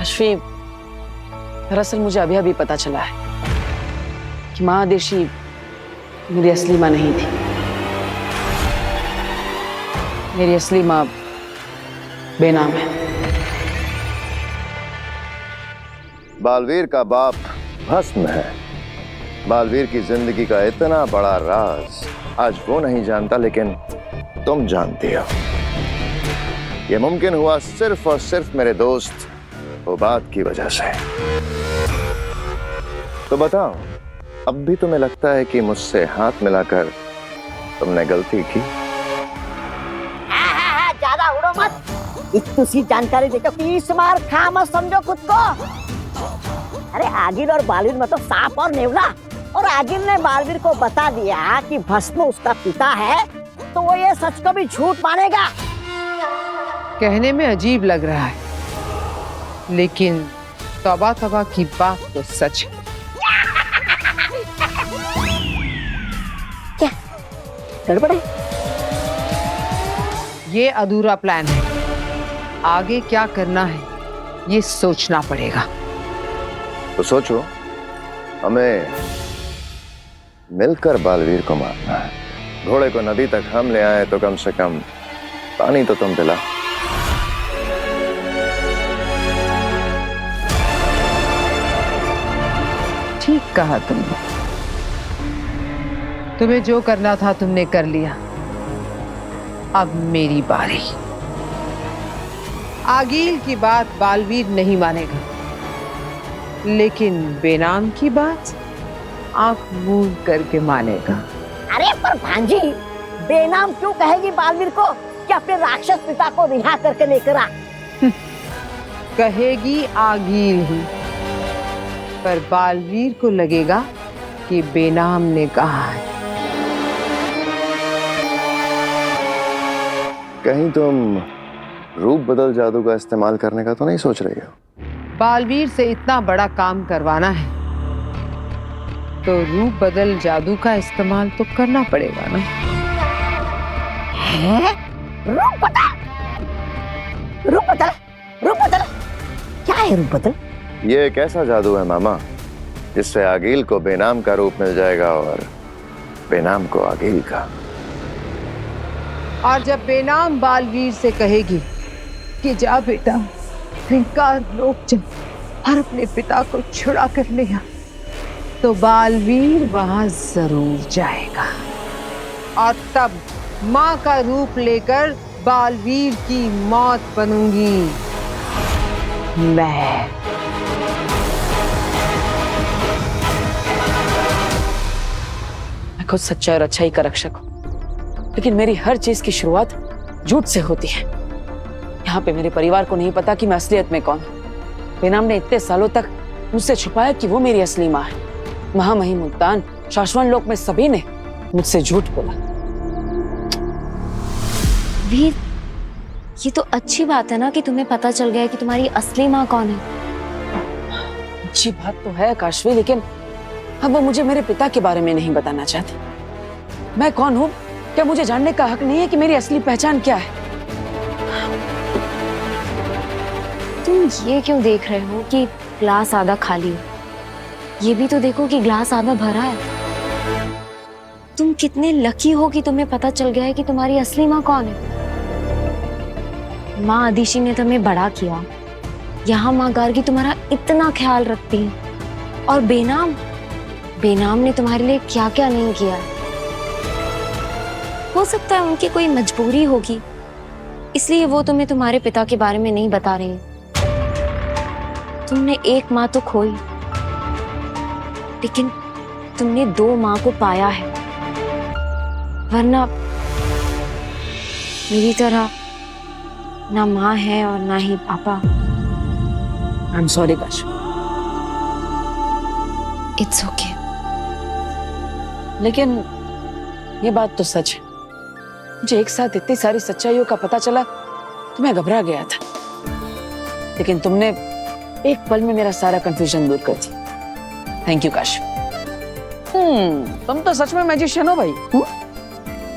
काशवी, दरअसल मुझे अभी अभी पता चला है कि माँ आदिशी मेरी असली माँ नहीं थी। मेरी असली माँ बेनाम है। बालवीर का बाप भस्म है। बालवीर की जिंदगी का इतना बड़ा राज आज वो नहीं जानता, लेकिन तुम जानती हो। ये मुमकिन हुआ सिर्फ और सिर्फ मेरे दोस्त उबाद की वजह से। तो बताओ, अब भी तुम्हें लगता है कि मुझसे हाथ मिलाकर तुमने गलती की? ज्यादा उड़ो मत। इतनी सी जानकारी देकर पीस मार खा मत समझो खुद को। अरे आगिल और बालवीर में तो सांप और नेवला, और आगिल ने बालवीर को बता दिया कि भस्म उसका पिता है, तो वो ये सच को भी झूठ मानेगा। कहने में अजीब लग रहा है, लेकिन तौबा तौबा की बात तो सच है। क्या गड़बड़ है? ये अधूरा प्लान है। आगे क्या करना है ये सोचना पड़ेगा। तो सोचो, हमें मिलकर बालवीर को मारना है। घोड़े को नदी तक हम ले आए तो कम से कम पानी तो तुम पिला। ठीक कहा तुमने। तुम्हें जो करना था तुमने कर लिया। अब मेरी बारी। आगील की बात बालवीर नहीं मानेगा, लेकिन बेनाम की बात आंख मूंद करके मानेगा। अरे पर भांजी, बेनाम क्यों कहेगी बालवीर को कि अपने राक्षस पिता को रिहा करके लेकर आ? कहेगी आगील ही, पर बालवीर को लगेगा कि बेनाम ने कहा है। कहीं तुम रूप बदल जादू का इस्तेमाल करने का तो नहीं सोच रही हो? बालवीर से इतना बड़ा काम करवाना है तो रूप बदल जादू का इस्तेमाल तो करना पड़ेगा ना। है? रूप बदल? रूप बदल? रूप बदल? क्या है रूप बदल? ये एक ऐसा जादू है मामा, जिससे आगील को बेनाम का रूप मिल जाएगा और बेनाम को आगील का। और जब बेनाम बालवीर से कहेगी कि जा बेटा, रिंकार रोक जा और अपने पिता को छुड़ा कर ले आ, तो बालवीर वहां जरूर जाएगा। और तब माँ का रूप लेकर बालवीर की मौत बनूंगी मैं। खुद सच्चाई और अच्छाई का रक्षक हूं, लेकिन मेरी हर चीज की शुरुआत झूठ से होती है। यहाँ पे मेरे परिवार को नहीं पता कि मैं असलियत में कौन हूं। बेनाम ने इतने सालों तक मुझसे छुपाया कि वो मेरी असली माँ है। महामही मुल्तान, शाश्वन लोक में सभी ने मुझसे झूठ बोला। वीर, ये तो अच्छी बात है ना कि तुम्हें पता चल गया कि तुम्हारी असली माँ कौन है। अच्छी बात तो है काशवी, लेकिन अब वो मुझे मेरे पिता के बारे में नहीं बताना चाहती। मैं कौन हूँ, क्या मुझे जानने का हक नहीं है कि मेरी असली पहचान क्या है? तुम ये क्यों देख रहे हो कि ग्लास आधा खाली है? ये भी तो देखो कि ग्लास आधा भरा है। तुम कितने लकी हो कि तुम्हें पता चल गया है कि तुम्हारी असली माँ कौन है। माँ आदिशी ने तुम्हें बड़ा किया, यहाँ माँ गार्गी तुम्हारा इतना ख्याल रखती है, और बेनाम ने तुम्हारे लिए क्या क्या नहीं किया है। हो सकता है उनकी कोई मजबूरी होगी, इसलिए वो तुम्हें तुम्हारे पिता के बारे में नहीं बता रही। तुमने एक माँ तो खोई, लेकिन तुमने 2 माँ को पाया है, वरना मेरी तरह ना माँ है और ना ही पापा। I am sorry Kashvi. It's okay. लेकिन ये बात तो सच है, मुझे एक साथ इतनी सारी सच्चाइयों का पता चला तो मैं घबरा गया था, लेकिन तुमने एक पल में मेरा सारा कंफ्यूजन दूर कर दिया। Thank you Kashvi. तुम तो सच में मैजिशियन हो भाई।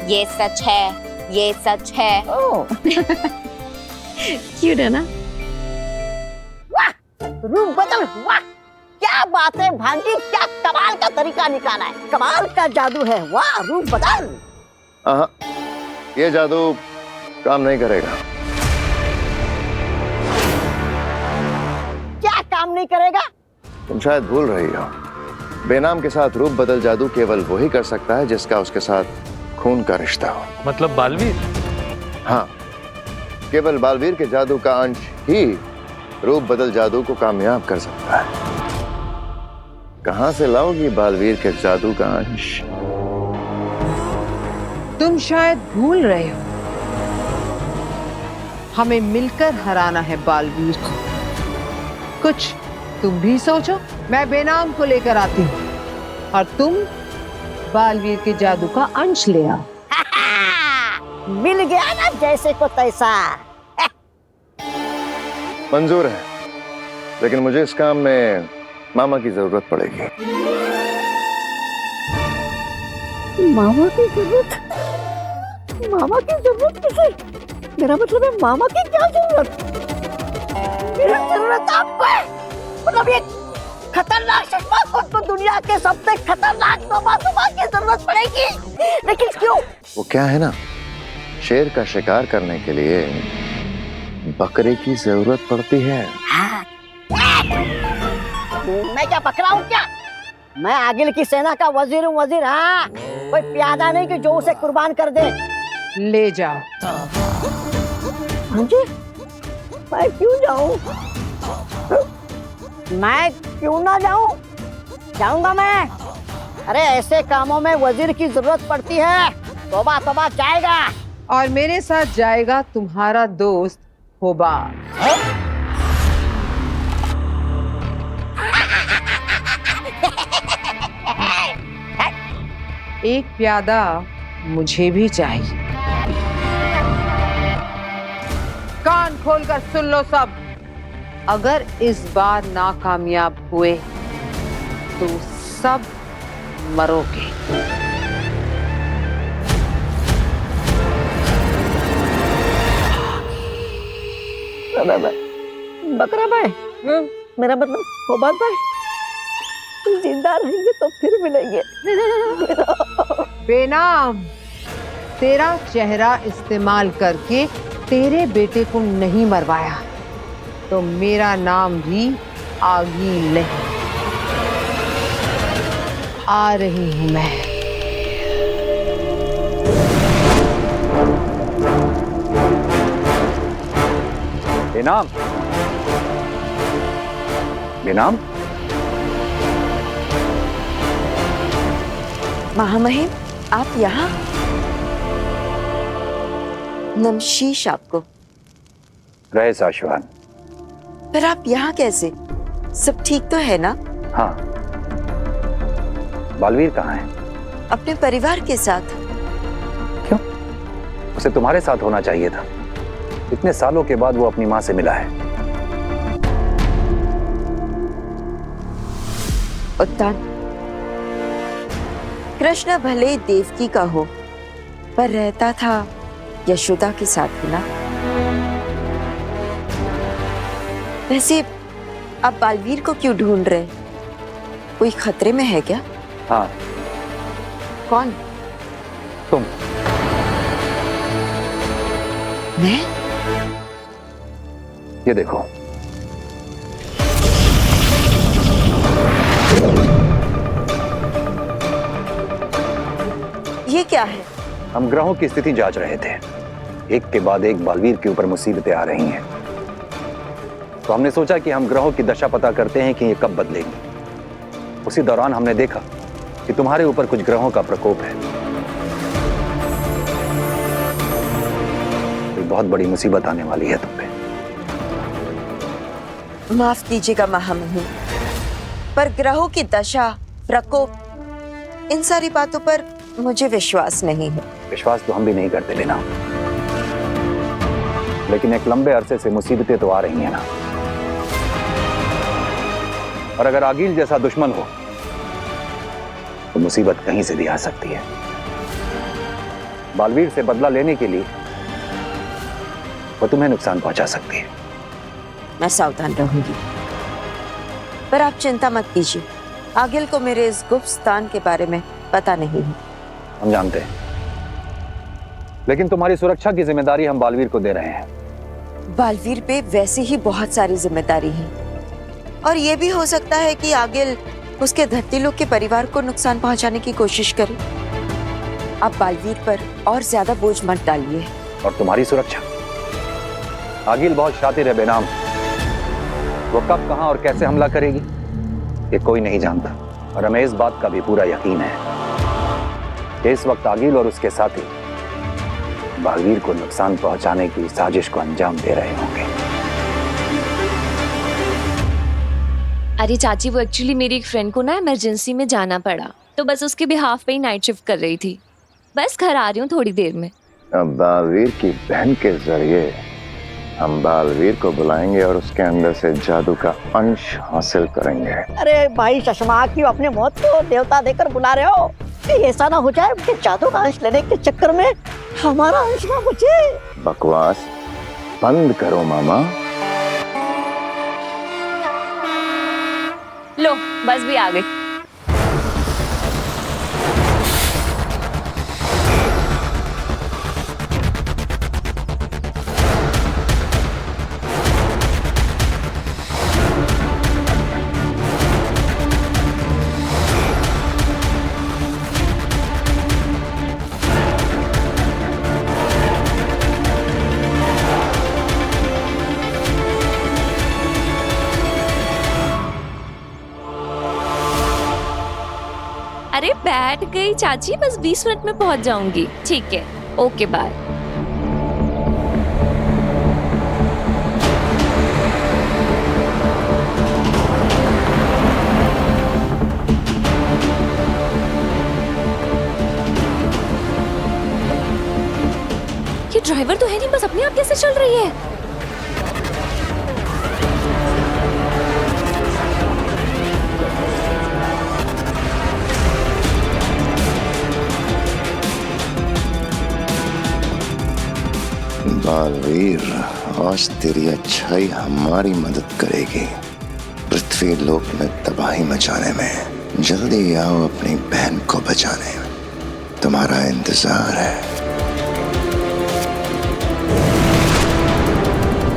ये सच है, ये सच है। ओह क्यूट है ना? रूप बदल, वाह क्या बात है भांजी, क्या कमाल का तरीका निकाला है, कमाल का जादू है, वाह रूप बदल। ये जादू काम नहीं करेगा। क्या काम नहीं करेगा? तुम शायद भूल रही हो, बेनाम के साथ रूप बदल जादू केवल वही कर सकता है जिसका उसके साथ खून का रिश्ता हो। मतलब बालवीर? हाँ, केवल बालवीर के जादू का अंश ही रूप बदल जादू को कामयाब कर सकता है। कहां से लाओगी बालवीर के जादू का अंश? तुम शायद भूल रहे हो, हमें मिलकर हराना है बालवीर को। कुछ तुम भी सोचो, मैं बेनाम को लेकर आती हूँ और तुम बालवीर के जादू का अंश ले आओ। मिल गया ना जैसे को तैसा। मंजूर है, लेकिन मुझे इस काम में मामा की जरूरत पड़ेगी। मामा की जरूरत? मामा की जरूरत किसे? मेरा मतलब है मामा की क्या जरूरत? मेरी जरूरत आपको है। मतलब ये खतरनाक चश्मा को दुनिया के सबसे खतरनाक तोबा की जरूरत पड़ेगी, लेकिन क्यों? वो क्या है ना, शेर का शिकार करने के लिए बकरे की जरूरत पड़ती है। मैं क्या बकरा हूँ क्या? मैं आगिल की सेना का वजीर हूँ, वजीर। हाँ, कोई प्यादा नहीं कि जो उसे कुर्बान कर दे। ले जाओ। हाँ जी, मैं क्यों जाऊँ? मैं क्यों ना जाऊँ? जाऊंगा मैं। अरे ऐसे कामों में वजीर की जरूरत पड़ती है। तौबा तौबा जाएगा। और मेरे साथ जाएगा तुम्हारा दोस्त होबा। एक प्यादा मुझे भी चाहिए। कान खोलकर सुन लो सब, अगर इस बार नाकामयाब हुए तो सब मरोगे। बकरा भाई, मेरा मतलब होबा भाई, जिंदा रहेंगे तो फिर मिलेंगे। बेनाम, तेरा चेहरा इस्तेमाल करके तेरे बेटे को नहीं मरवाया तो मेरा नाम भी आगील नहीं। आ रही हूं मैं। बेनाम, बेनाम, महामहिम, आप यहाँ? नमशीश आपको। रहे साशवान। पर आप यहाँ कैसे? सब ठीक तो है ना? हाँ। बालवीर कहाँ है? अपने परिवार के साथ। क्यों? उसे तुम्हारे साथ होना चाहिए था। इतने सालों के बाद वो अपनी माँ से मिला है। उत्तान, कृष्ण भले देवकी का हो, पर रहता था यशोदा के साथ ही ना। वैसे आप बालवीर को क्यों ढूंढ रहे? कोई खतरे में है क्या? हाँ। कौन? तुम। मैं? ये देखो। ये क्या है? हम ग्रहों की स्थिति जांच रहे थे। एक के बाद एक बालवीर के ऊपर मुसीबतें आ रही हैं। तो हमने सोचा कि हम ग्रहों की दशा पता करते हैं कि ये कब बदलेंगी। उसी दौरान हमने देखा कि तुम्हारे ऊपर कुछ ग्रहों का प्रकोप है। कोई बहुत बड़ी मुसीबत आने वाली है तुम पे। माफ कीजिएगा महामहिम, पर ग्रहों की दशा, प्रकोप, इन सारी बातों पर मुझे विश्वास नहीं है। विश्वास तो हम भी नहीं करते लेना, लेकिन एक लंबे अरसे से मुसीबतें तो आ रही हैं ना। और अगर आगील जैसा दुश्मन हो तो मुसीबत कहीं से भी आ सकती है। बालवीर से बदला लेने के लिए वो तुम्हें नुकसान पहुंचा सकती है। मैं सावधान रहूंगी। पर आप चिंता मत कीजिए, आगिल को मेरे इस गुप्त स्थान के बारे में पता नहीं है। हम जानते हैं, लेकिन तुम्हारी सुरक्षा की जिम्मेदारी हम बालवीर को दे रहे हैं। बालवीर पे वैसे ही बहुत सारी जिम्मेदारी है, और ये भी हो सकता है कि आगिल उसके धरती लोग के परिवार को नुकसान पहुंचाने की कोशिश करे। आप बालवीर पर और ज्यादा बोझ मत डालिए। और तुम्हारी सुरक्षा, आगिल बहुत शातिर है बेनाम। वो कब, कहां और कैसे हमला करेगी ये कोई नहीं जानता, और हमें इस बात का भी पूरा यकीन है कि इस वक्त आगिल और उसके साथी बालवीर को नुकसान पहुंचाने की साजिश को अंजाम दे रहे होंगे। अरे चाची, वो एक्चुअली मेरी एक फ्रेंड को ना इमरजेंसी में जाना पड़ा, तो बस उसके बिहाफ पे ही नाइट शिफ्ट कर रही थी। बस घर आ रही हूँ थोड़ी देर में। अब बालवीर की बहन के जरिए हम बालवीर को बुलाएंगे और उसके अंदर से जादू का अंश हासिल करेंगे। अरे भाई चश्मा, क्यों अपने मौत को देवता देकर बुला रहे हो? कहीं ऐसा ना हो जाए कि जादू का अंश लेने के चक्कर में हमारा अंश ना बचे। बकवास बंद करो मामा। लो, बस भी आ गई। अरे बैठ गई चाची, बस 20 मिनट में पहुंच जाऊंगी। ठीक है, ओके बाय। ये ड्राइवर तो है नहीं, बस अपने आप कैसे चल रही है? बालवीर, आज तेरी अच्छाई हमारी मदद करेगी पृथ्वी लोक में तबाही मचाने में। जल्दी आओ अपनी बहन को बचाने, तुम्हारा इंतजार है।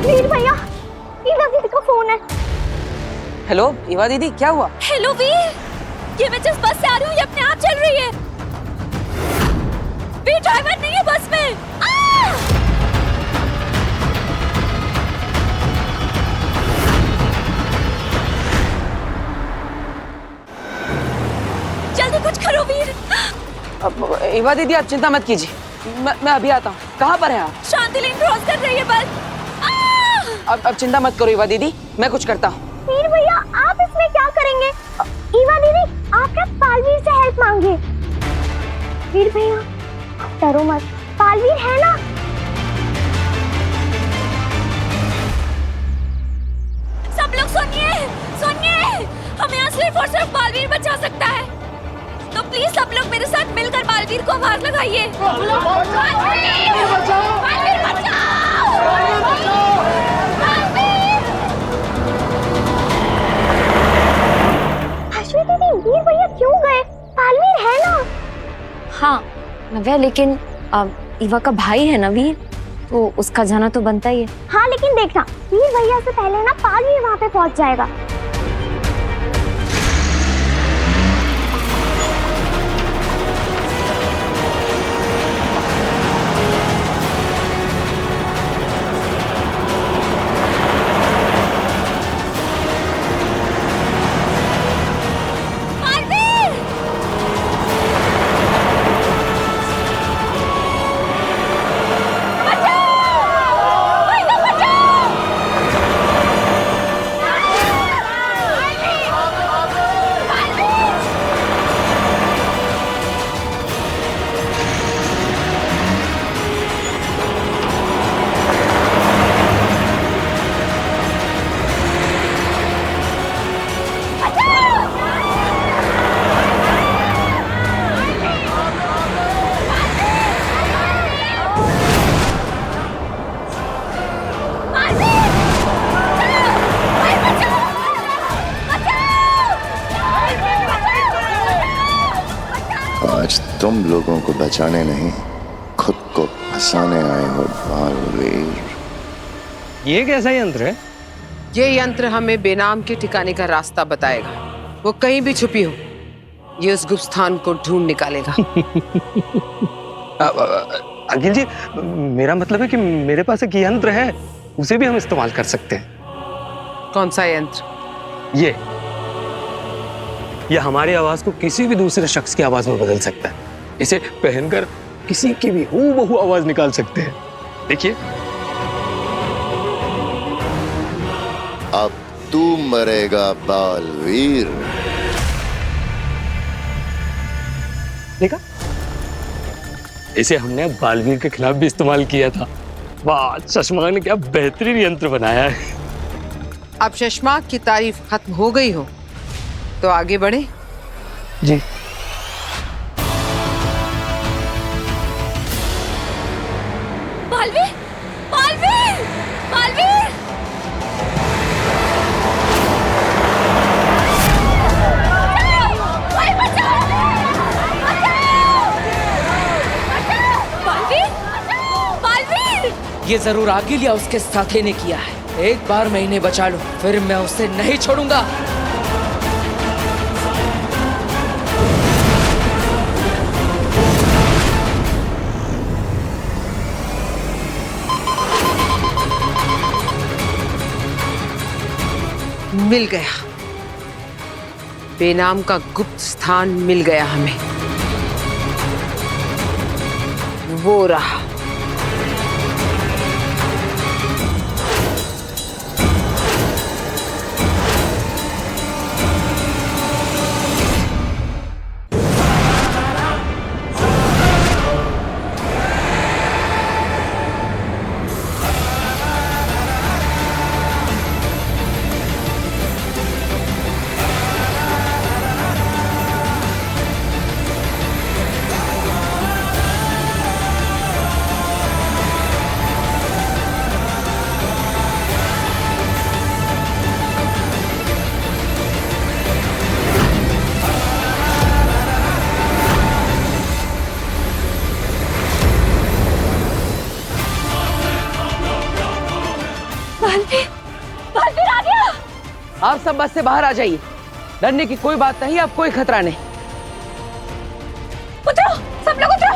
वीर भैया, ईवा दीदी का फोन है। हेलो ईवा दीदी, क्या हुआ? हेलो वीर, ये मैं जिस बस से आ रही हूँ ये अपने आप चल रही है। वीर ड्राइवर नहीं है बस में। जल्दी कुछ करो वीर। अब ईवा दीदी आप चिंता मत कीजिए, मैं अभी आता हूँ। कहाँ पर हैं आप? शांति लेन क्रॉस कर रही है बस। अब चिंता मत करो ईवा दीदी, मैं कुछ करता हूँ। वीर भैया, आप इसमें क्या करेंगे? ईवा दीदी, आप क्या बालवीर से हेल्प मांगे? वीर भैया, डरो मत, बालवीर है ना? सब लोग सुनिए, सुनिए, हमें यहाँ सिर्फ और सिर्फ बालवीर बचा सकता है, तो प्लीज सब लोग मेरे साथ मिलकर बालवीर को मार लगाइए। बालवीर बचाओ! अश्विनी दीदी, वीर भैया क्यों गए? बालवीर है ना? हाँ नव्या, लेकिन ईवा का भाई है ना वीर, तो उसका जाना तो बनता ही है। हाँ लेकिन देखना, वीर भैया से पहले ना बालवीर वहाँ पे पहुँच जाएगा। तुम लोगों को बचाने नहीं, खुद को फंसाने आए हो बालवीर। ये कैसा यंत्र है? ये यंत्र हमें बेनाम के ठिकाने का रास्ता बताएगा। वो कहीं भी छुपी हो, ये उस गुप्त स्थान को ढूंढ निकालेगा। अखिल जी, मेरा मतलब है कि मेरे पास एक यंत्र है, उसे भी हम इस्तेमाल कर सकते हैं। कौन सा यंत्र? ये हमारी आवाज को किसी भी दूसरे शख्स की आवाज में बदल सकता है। इसे पहनकर किसी की भी हूबहू आवाज निकाल सकते हैं। देखिए, अब तू मरेगा बालवीर। देखा, इसे हमने बालवीर के खिलाफ भी इस्तेमाल किया था। वाह, चश्मा ने क्या बेहतरीन यंत्र बनाया है। अब शशमाक की तारीफ खत्म हो गई हो तो आगे बढ़े। जी। बालवीर, बालवीर, बालवीर! बालवीर, बालवीर! ये जरूर आगिल या उसके साथी ने किया है। एक बार मैं इन्हें बचा लूं, फिर मैं उसे नहीं छोड़ूंगा। मिल गया, बेनाम का गुप्त स्थान मिल गया हमें। वो रहा। बालवीर आ गया! आप सब बस से बाहर आ जाइए। डरने की कोई बात नहीं, अब कोई खतरा नहीं। उतरो, सब लोग उतरो!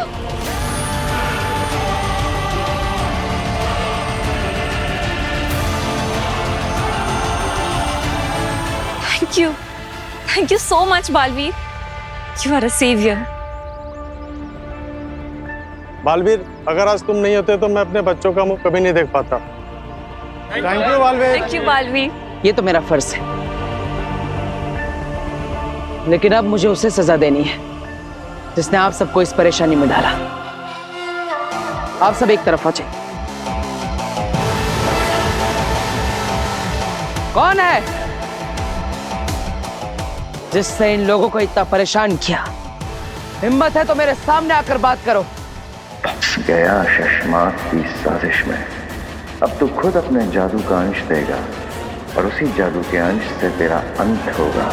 Thank you so much, Balveer. You are a savior. Baalveer, अगर आज तुम नहीं होते तो मैं अपने बच्चों का मुंह कभी नहीं देख पाता। Thank you Baalveer. Thank you, Balveer. ये तो मेरा फर्ज है, लेकिन अब मुझे उसे सजा देनी है जिसने आप सबको इस परेशानी में डाला। आप सब एक तरफ आ जाइए। कौन है जिससे इन लोगों को इतना परेशान किया? हिम्मत है तो मेरे सामने आकर बात करो। फंस गया शशमाक की साजिश में। अब तू खुद अपने जादू का अंश देगा और उसी जादू के अंश से तेरा अंत होगा।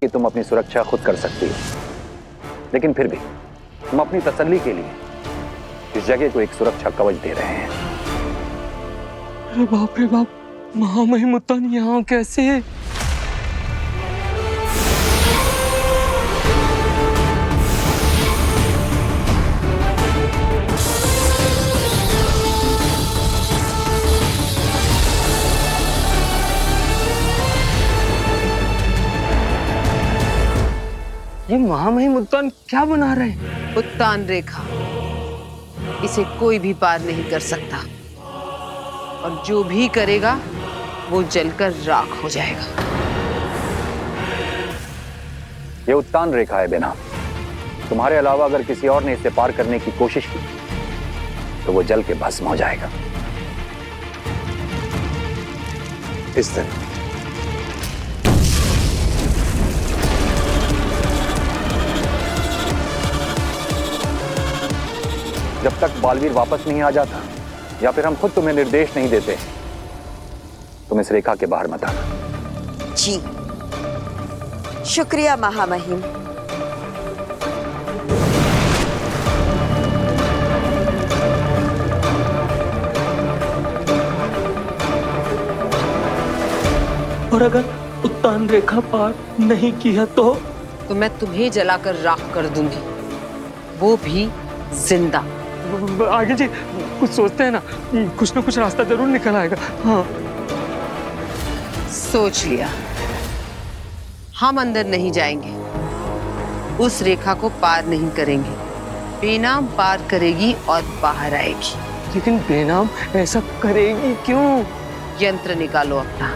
कि तुम अपनी सुरक्षा खुद कर सकती हो, लेकिन फिर भी हम अपनी तसल्ली के लिए इस जगह को एक सुरक्षा कवच दे रहे हैं। अरे बाप रे बाप, महामहिमुत्तान यहाँ कैसे? ये महामहिमुत्तान क्या बना रहे हैं? उत्तान रेखा, इसे कोई भी पार नहीं कर सकता, और जो भी करेगा वो जलकर राख हो जाएगा। ये उत्तान रेखा है बेनाम। तुम्हारे अलावा अगर किसी और ने इसे पार करने की कोशिश की तो वो जल के भस्म हो जाएगा। इस दिन जब तक बालवीर वापस नहीं आ जाता या फिर हम खुद तुम्हें निर्देश नहीं देते, तुम इस रेखा के बाहर मत आना। जी, शुक्रिया महामहिम। और अगर उत्तान रेखा पार नहीं किया तो मैं तुम्हें जलाकर राख कर दूंगी, वो भी जिंदा। आगे जी कुछ सोचते हैं ना, कुछ ना कुछ रास्ता जरूर निकल आएगा। हाँ सोच लिया, हम अंदर नहीं जाएंगे, उस रेखा को पार नहीं करेंगे, बेनाम पार करेगी और बाहर आएगी। लेकिन बेनाम ऐसा करेगी क्यों? यंत्र निकालो अपना।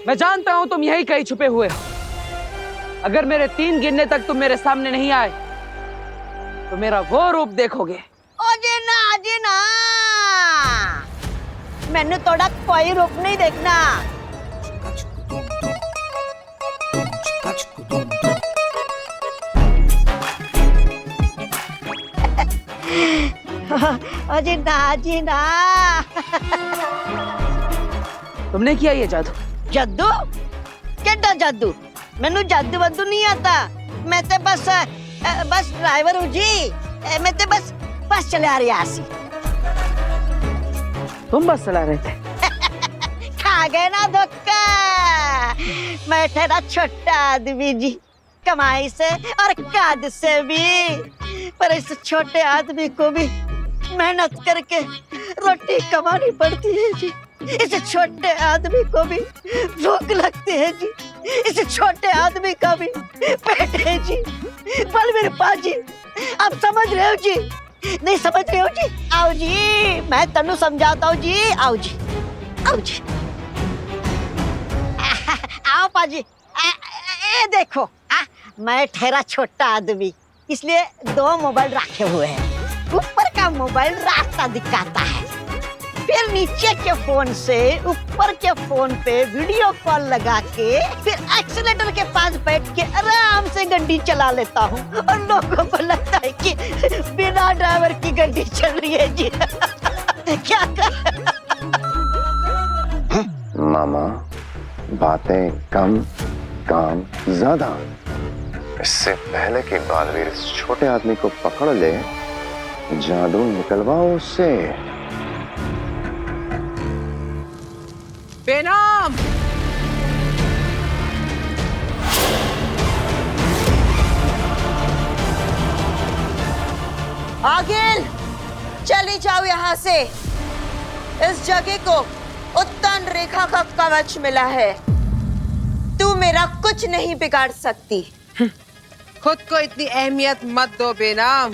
मैं जानता हूं तुम यही कहीं छुपे हुए हो। अगर मेरे 3 गिनने तक तुम मेरे सामने नहीं आए तो मेरा वो रूप देखोगे। ओ जी ना मैंने थोड़ा कोई रूप नहीं देखना। ओ जी ना तुमने किया ये जादू? जादू? केड़ा जादू? मैनू जादू वादू नहीं आता। मैं तो बस ड्राइवर हूँ जी। मैं तो बस चला रहा सी। तुम बस चला रहे थे? खा गए ना धोखा। मैं तेरा छोटा आदमी जी, कमाई से और काद से भी, पर इस छोटे आदमी को भी मेहनत करके रोटी कमानी पड़ती है जी। इस छोटे आदमी को भी भूख लगती है जी। इस छोटे आदमी का भी पेट है जी। बलवीर पाजी, आप समझ रहे हो जी? नहीं समझ रहे हो जी? आओ जी, मैं तनु समझाता हूँ जी। आओ जी, आओ जी, आओ पाजी। ए देखो, मैं ठहरा छोटा आदमी, इसलिए 2 मोबाइल रखे हुए हैं। ऊपर का मोबाइल रास्ता दिखाता है, फिर नीचे के फोन से ऊपर के फोन पे वीडियो कॉल लगा के फिर एक्सीलेटर के पास बैठ के आराम से गाड़ी चला लेता हूँ और लोगों को लगता है कि बिना ड्राइवर की गाड़ी चल रही है जी। क्या कर? मामा, बातें कम, काम ज्यादा। इससे पहले कि बालवीर इस छोटे आदमी को पकड़ ले, जादू निकलवाओ उससे। बेनाम! आगिल, चली जाओ यहाँ से। इस जगह को उत्तान रेखा का कवच मिला है। तू मेरा कुछ नहीं बिगाड़ सकती। खुद को इतनी अहमियत मत दो बेनाम।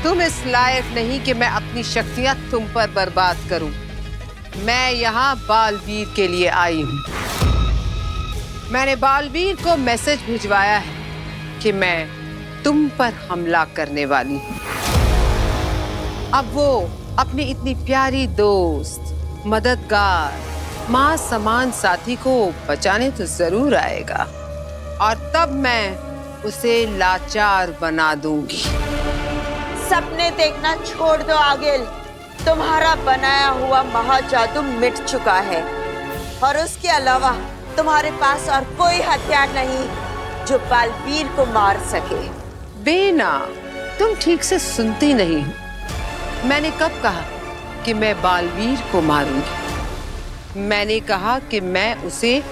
तुम इस लायक नहीं कि मैं अपनी शक्तियां तुम पर बर्बाद करूं। मैं यहाँ बालवीर के लिए आई हूँ। मैंने बालवीर को मैसेज भिजवाया है कि मैं तुम पर हमला करने वाली हूँ। अब वो अपनी इतनी प्यारी दोस्त, मददगार, माँ समान साथी को बचाने तो जरूर आएगा, और तब मैं उसे लाचार बना दूंगी। सपने देखना छोड़ दो आगिल। तुम्हारा बनाया हुआ महाजादू मिट चुका है, और उसके अलावा तुम्हारे पास और कोई हथियार नहीं जो बालवीर को मार सके। बेना, तुम ठीक से सुनती नहीं हो। मैंने कब कहा कि मैं बालवीर को मारूंगी? मैंने कहा कि मैं उसे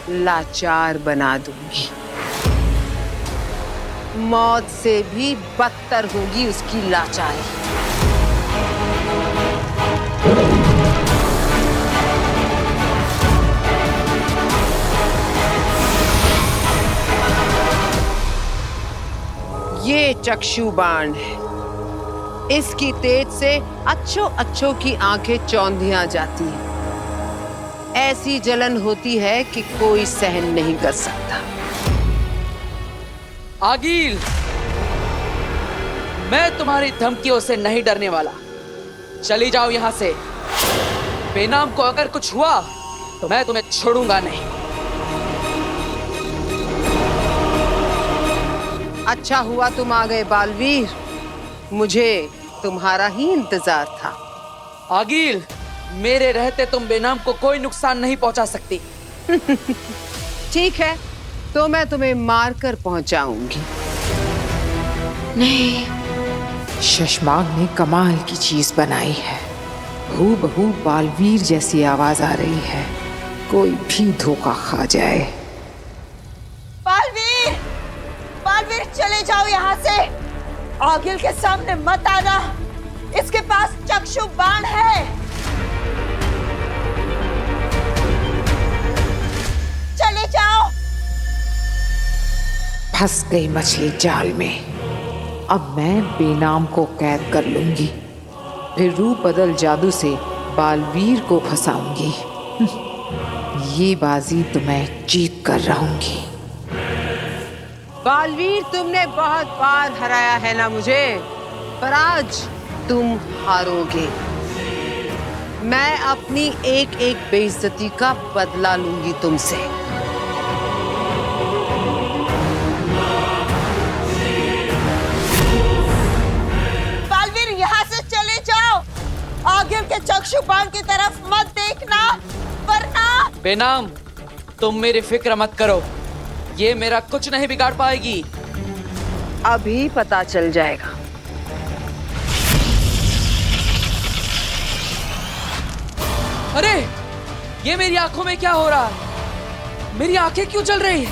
लाचार बना दूंगी। मौत से भी बदतर होगी उसकी लाचारी। ये चक्षु बाण है। इसकी तेज से अच्छों की आंखें चौंधियां जाती हैं। ऐसी जलन होती है कि कोई सहन नहीं कर सकता। आगिल, मैं तुम्हारी धमकियों से नहीं डरने वाला। चली जाओ यहाँ से। बेनाम को अगर कुछ हुआ तो मैं तुम्हें छोड़ूंगा नहीं। अच्छा हुआ तुम आ गए बालवीर। मुझे तुम्हारा ही इंतजार था। आगिल, मेरे रहते तुम बेनाम को कोई नुकसान नहीं पहुंचा सकती। ठीक है, तो मैं तुम्हें मारकर पहुंचाऊंगी। नहीं, शशमांक ने कमाल की चीज बनाई है। हूबहू बालवीर जैसी आवाज आ रही है। कोई भी धोखा खा जाए। बालवीर, बालवीर चले जाओ यहाँ से। आगिल के सामने मत आना, इसके पास चक्षु बाण है। चले जाओ। फंस गई मछली जाल में। अब मैं बेनाम को कैद कर लूंगी, फिर रूप बदल जादू से बालवीर को फंसाऊंगी। ये बाजी तो मैं जीत कर रहूंगी। बालवीर, तुमने बहुत बार हराया है ना मुझे, पर आज तुम हारोगे। मैं अपनी एक एक बेइज्जती का बदला लूंगी तुमसे। बालवीर, यहाँ से चले जाओ। आगिल के चक्षुबाण की तरफ मत देखना, वरना। बेनाम, तुम मेरी फिक्र मत करो, ये मेरा कुछ नहीं बिगाड़ पाएगी। अभी पता चल जाएगा। अरे, ये मेरी आंखों में क्या हो रहा है? मेरी आंखें क्यों जल रही है?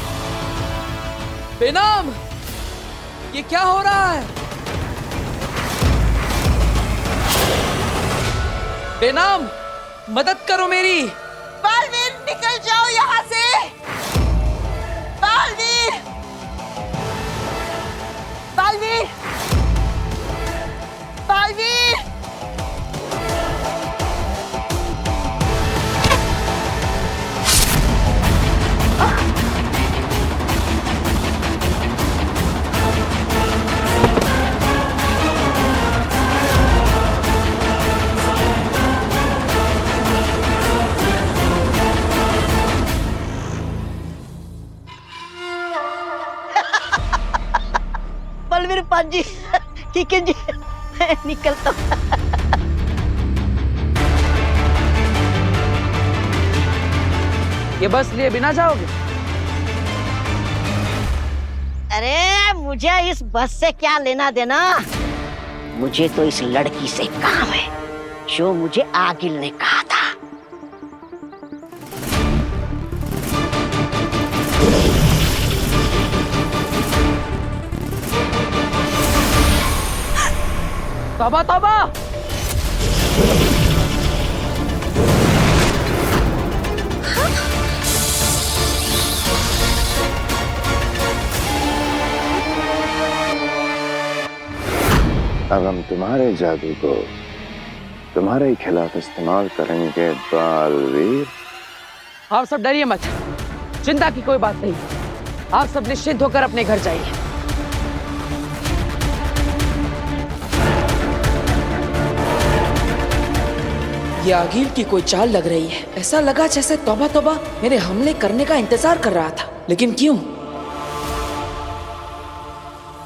बेनाम, ये क्या हो रहा है? बेनाम, मदद करो मेरी। बालवीर, निकल जाओ यहाँ से। बालवीर, बालवीर, बालवीर। बलवीर पाजी, ठीक है जी, निकलता। ये बस लिए बिना जाओगे? अरे मुझे इस बस से क्या लेना देना, मुझे तो इस लड़की से काम है जो मुझे आगिल ने कहा था। तौबा तौबा! अब हम तुम्हारे जादू को तुम्हारे खिलाफ इस्तेमाल करेंगे बालवीर। आप सब डरिए मत, चिंता की कोई बात नहीं। आप सब निश्चिंत होकर अपने घर जाइए। ये आगिल की कोई चाल लग रही है। ऐसा लगा जैसे तौबा तौबा मेरे हमले करने का इंतजार कर रहा था, लेकिन क्यों?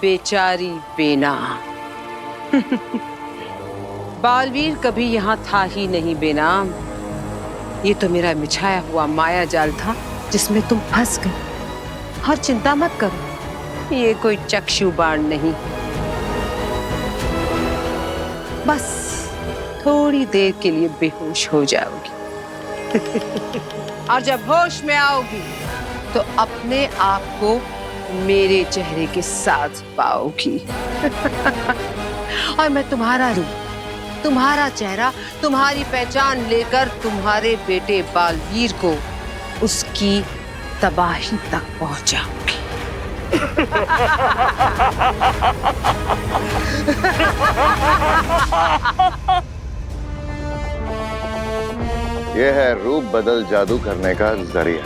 बेचारी बेनाम। बालवीर कभी यहाँ था ही नहीं बेनाम। ये तो मेरा बिछाया हुआ माया जाल था जिसमें तुम फंस गई। और चिंता मत करो, ये कोई चक्षु बाण नहीं, बस थोड़ी देर के लिए बेहोश हो जाओगी। और जब होश में आओगी तो अपने आप को मेरे चेहरे के साथ पाओगी। और मैं तुम्हारा रूप, तुम्हारा चेहरा, तुम्हारी पहचान लेकर तुम्हारे बेटे बालवीर को उसकी तबाही तक पहुंचाऊंगी। यह है रूप बदल जादू करने का जरिया।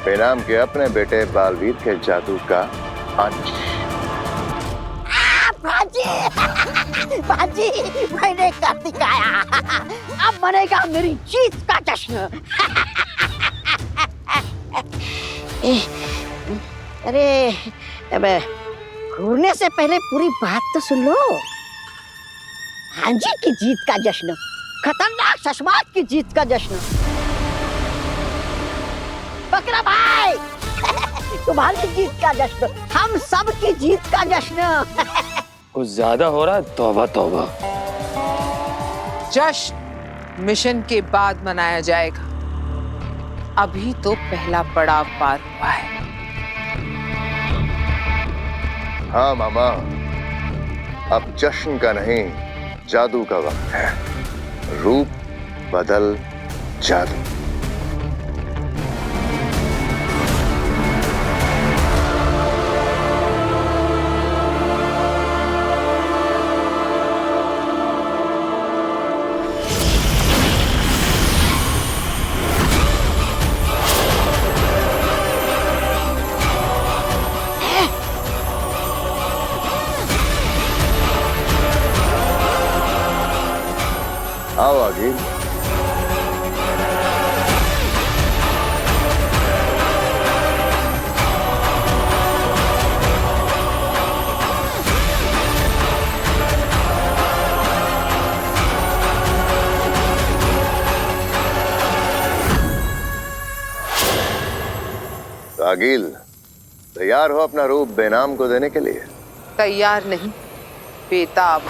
बेनाम के अपने बेटे बालवीर के जादू का अंश। बाजी, मैंने कर दिखाया। अब बनेगा मेरी जीत का जश्न। अरे, अब घूरने से पहले पूरी बात तो सुन लो। भांजी की जीत का जश्न, खतरनाक शशमाक की जीत का जश्न। बकरा भाई तुम्हारी जीत का जश्न, हम सब की जीत का जश्न। कुछ ज्यादा हो रहा है, तौबा तौबा। जश्न मिशन के बाद मनाया जाएगा, अभी तो पहला पड़ाव पार हुआ है। हाँ मामा, अब जश्न का नहीं जादू का वक्त है। रूप बदल जादू। आओ आगे। आगिल, तैयार हो अपना रूप बेनाम को देने के लिए? तैयार नहीं, बेताब।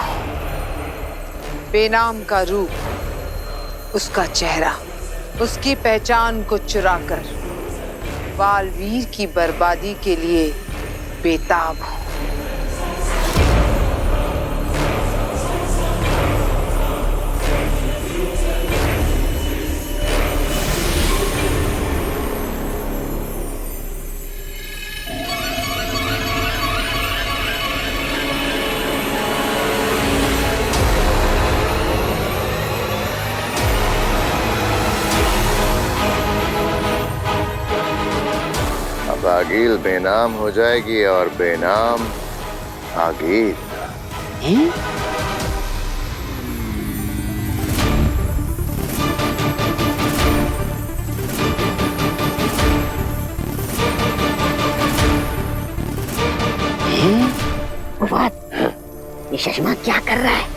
बेनाम का रूप, उसका चेहरा, उसकी पहचान को चुराकर बालवीर की बर्बादी के लिए बेताब हूं। आगिल बेनाम हो जाएगी और बेनाम आगिल। ये चश्मा क्या कर रहा है?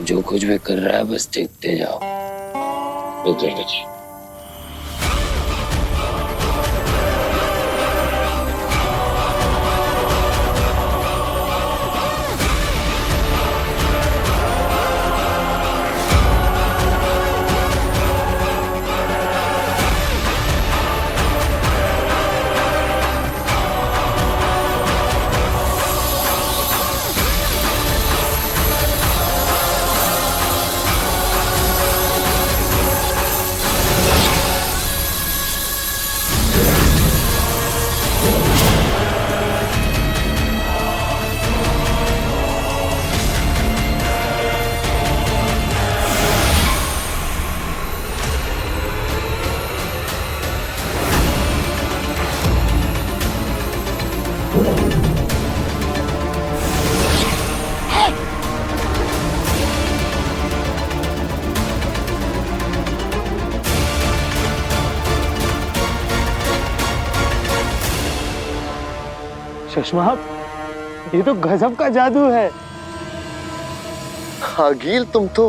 जो कुछ भी कर रहा है बस देखते जाओ। चश्मा, ये तो गजब का जादू है। आगिल, तुम तो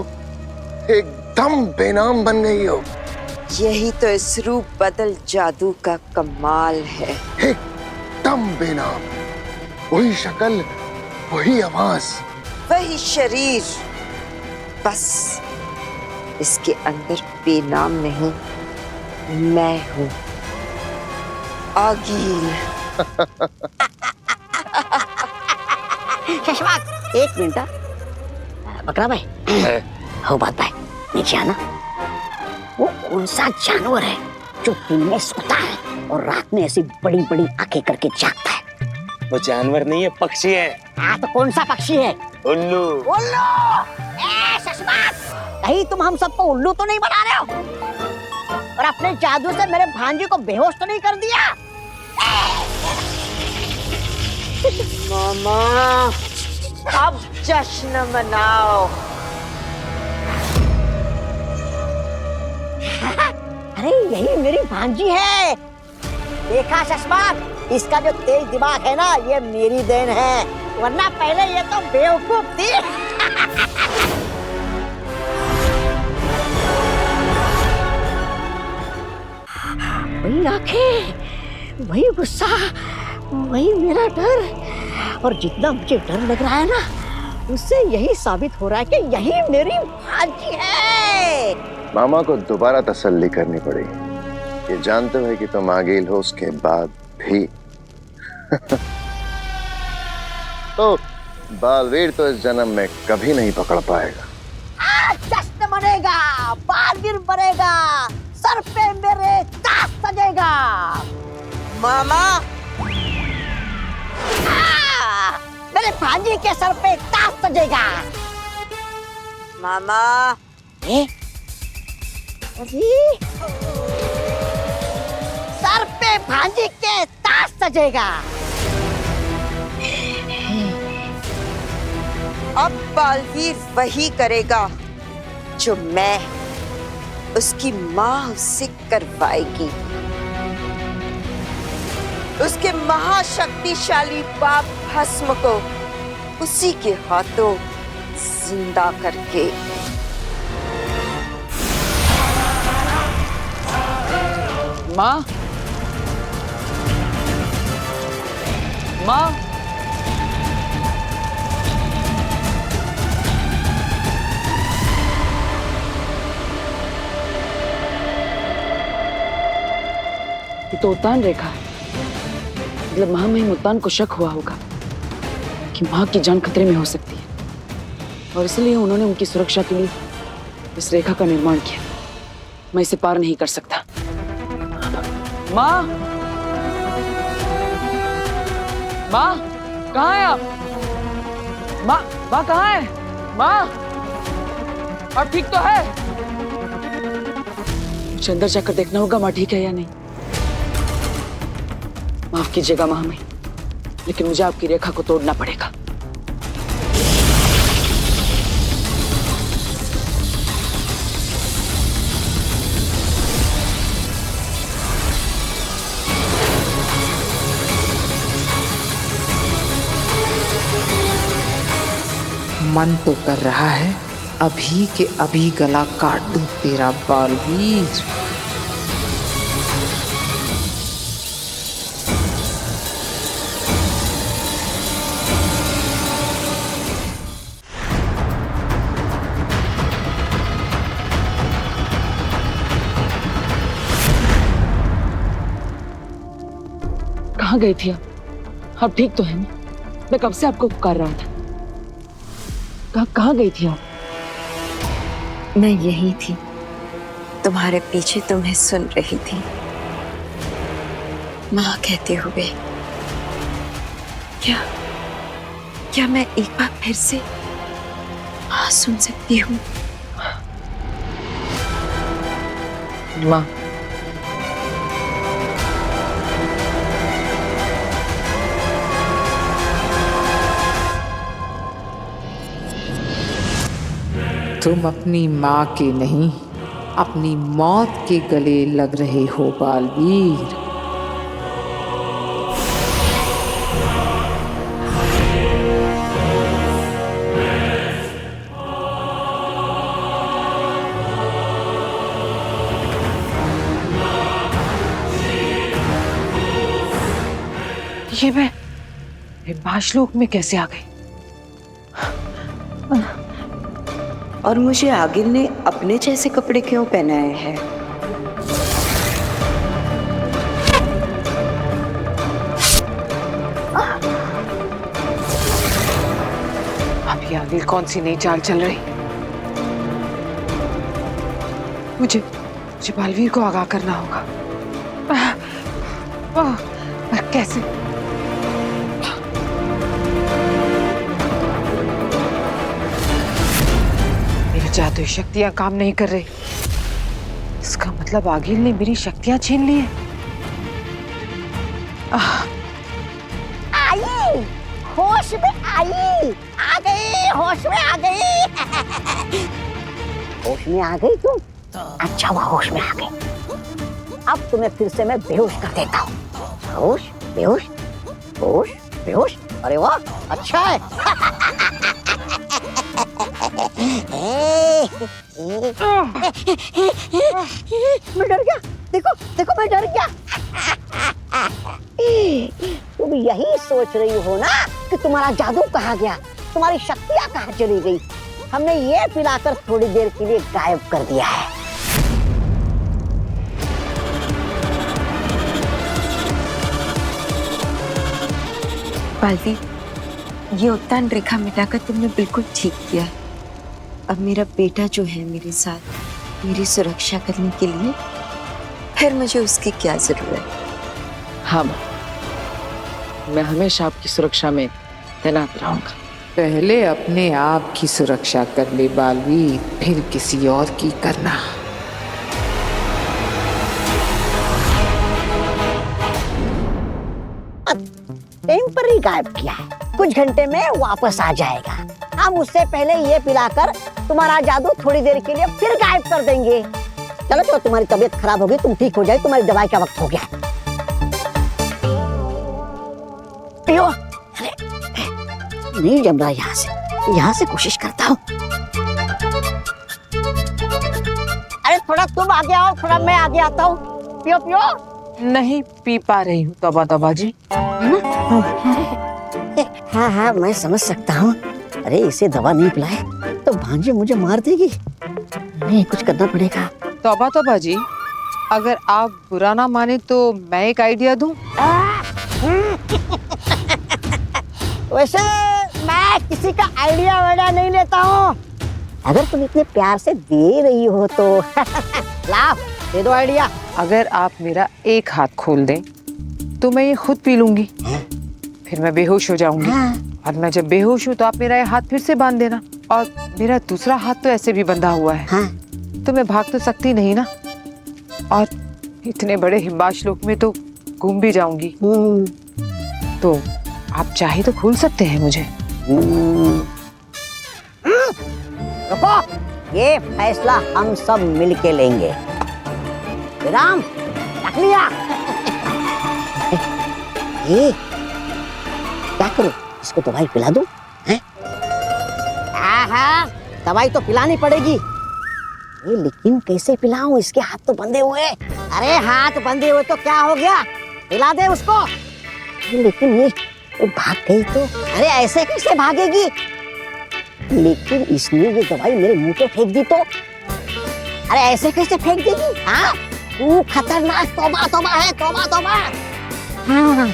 एकदम बेनाम बन गई हो। यही तो इस रूप बदल जादू का कमाल है। एकदम बेनाम, वही शक्ल, वही आवाज, वही शरीर, बस इसके अंदर बेनाम नहीं, मैं हूं आगिल। चश्मा, एक मिनट। बकरा भाई, हो बात भाई, नीचे आना। वो कौन सा जानवर है जो दिन में सोता है और रात में ऐसी बड़ी बड़ी आंखें करके जागता है? वो जानवर नहीं है, पक्षी है। हाँ, तो कौन सा पक्षी है? उल्लू। उल्लू! चश्मा, कहीं तुम हम सबको उल्लू तो नहीं बना रहे हो? और अपने जादू से मेरे भांजी को बेहोश तो नहीं कर दिया? मामा, अब जश्न मनाओ। अरे यही मेरी भांजी है। देखा चश्मा, इसका जो तेज दिमाग है ना, ये मेरी देन है, वरना पहले ये तो बेवकूफ थी। वही आंखें, वही गुस्सा, वही मेरा डर। और जितना मुझे डर लग रहा है ना, उससे यही साबित हो रहा है कि यही मेरी भांजी है। मामा को दोबारा तसल्ली करनी पड़ेगी। ये जानते हुए कि तुम आगील हो, उसके बाद भी तो बालवीर तो इस जन्म में कभी नहीं पकड़ पाएगा। जश्न मनेगा, बालवीर बनेगा, सर पे मेरे ताज सजेगा। मामा मेरे भांजी के सर पे ताज सजेगा। मामा अजी, सर पे भांजी के ताज सजेगा। अब बालवीर वही करेगा जो मैं, उसकी माँ उससे करवाएगी। उसके महाशक्तिशाली बाप भस्म को उसी के हाथों जिंदा करके। माँ, माँ, ये तो उतान रेखा है। मतलब महामहिम उतान को शक हुआ होगा कि माँ की जान खतरे में हो सकती है, और इसलिए उन्होंने उनकी सुरक्षा के लिए इस रेखा का निर्माण किया। मैं इसे पार नहीं कर सकता। माँ, माँ, कहाँ है आप? माँ, माँ कहाँ है? माँ, आप ठीक तो है? मुझे अंदर जाकर देखना होगा माँ ठीक है या नहीं। माफ कीजिएगा महामहिम, लेकिन मुझे आपकी रेखा को तोड़ना पड़ेगा। मन तो कर रहा है अभी के अभी गला काट दूं तेरा बालवीर। कहाँ गई थी आप ठीक तो है ना? मैं कब से आपको पुकार रहा था। कहाँ गई थी आप? मैं यही थी, तुम्हारे पीछे तुम्हें सुन रही थी। माँ कहते हुए क्या मैं एक बार फिर से हाँ सुन सकती हूँ? माँ, तुम अपनी माँ के नहीं, अपनी मौत के गले लग रहे हो बालवीर। ये मैं बाशलोक में कैसे आ गई? और मुझे आगिल ने अपने जैसे कपड़े क्यों पहनाए हैं? अब ये आगिल कौन सी नई चाल चल रही? मुझे बालवीर को आगाह करना होगा। पर कैसे? मेरी जादुई शक्तियां काम नहीं कर रही। इसका मतलब आगिल ने मेरी शक्तियां छीन ली हैं। आई, होश में आई, आ गई, होश में आ गई। होश में आ गई तुम? अच्छा हुआ होश में आ गई। अब तुम्हें फिर से मैं बेहोश कर देता हूँ। होश, बेहोश, होश, बेहोश। अरे वाह, अच्छा है। मैं डर गया। देखो देखो मैं डर गया। तुम यही सोच रही हो ना कि तुम्हारा जादू कहाँ गया, तुम्हारी शक्तियाँ कहाँ चली गई। हमने ये पिलाकर थोड़ी देर के लिए गायब कर दिया है। बालवीर, ये उत्तान रेखा मिटाकर तुमने बिल्कुल ठीक किया। अब मेरा बेटा जो है मेरे साथ मेरी सुरक्षा करने के लिए, फिर मुझे उसकी क्या जरूरत। हाँ माँ, मैं हमेशा आपकी सुरक्षा में तैनात रहूंगा। पहले अपने आप की सुरक्षा कर ले बालवीर, फिर किसी और की करना। टेम्पररी गायब किया है, कुछ घंटे में वापस आ जाएगा। हम उससे पहले ये पिलाकर तुम्हारा जादू थोड़ी देर के लिए फिर गायब कर देंगे। चलो चलो, तुम्हारी तबीयत खराब होगी, तुम ठीक हो जाए, तुम्हारी दवाई का वक्त हो गया। पियो। अरे नहीं जम रहा, यहाँ से कोशिश करता हूँ। अरे थोड़ा तुम आगे आओ, थोड़ा मैं आगे आता हूँ। पियो पियो। नहीं पी पा रही हूँ तौबा तौबा जी। हाँ हाँ मैं समझ सकता हूँ। अरे इसे दवा नहीं पिलाए तो भांजी मुझे मार देगी। नहीं, कुछ करना पड़ेगा। तौबा तौबा जी, अगर आप बुरा ना माने तो मैं एक आइडिया दूं। वैसे मैं किसी का आइडिया वाइडिया नहीं लेता हूँ। अगर तुम इतने प्यार से दे रही हो तो लाओ दे दो आइडिया। अगर आप मेरा एक हाथ खोल दें तो मैं ये खुद पी लूंगी, फिर मैं बेहोश हो जाऊंगी। और मैं जब बेहोश हूँ तो आप मेरा ये हाथ फिर से बांध देना। और मेरा दूसरा हाथ तो ऐसे भी बंधा हुआ है, तो मैं भाग तो सकती नहीं ना। और इतने बड़े हिमबाश लोक में तो घूम भी जाऊंगी। तो आप चाहे तो खोल सकते हैं मुझे। रुको, ये फैसला हम सब मिलके लेंगे। विराम, रख लिया। ये क्या करूं? इसको दवाई पिला दूं? हाँ, दवाई तो पिलानी पड़ेगी। ये लेकिन कैसे पिलाऊं? इसके हाथ तो बंधे हुए। अरे हाथ बंधे हुए तो क्या हो गया, पिला दे उसको। लेकिन ये भाग गई तो? अरे ऐसे कैसे भागेगी? लेकिन इसने ये दवाई मेरे मुंह पे फेंक दी तो? अरे ऐसे कैसे फेंक देगी? हाँ, तू खतरनाक तौबा तौबा है, तौबा तौबा। हाँ,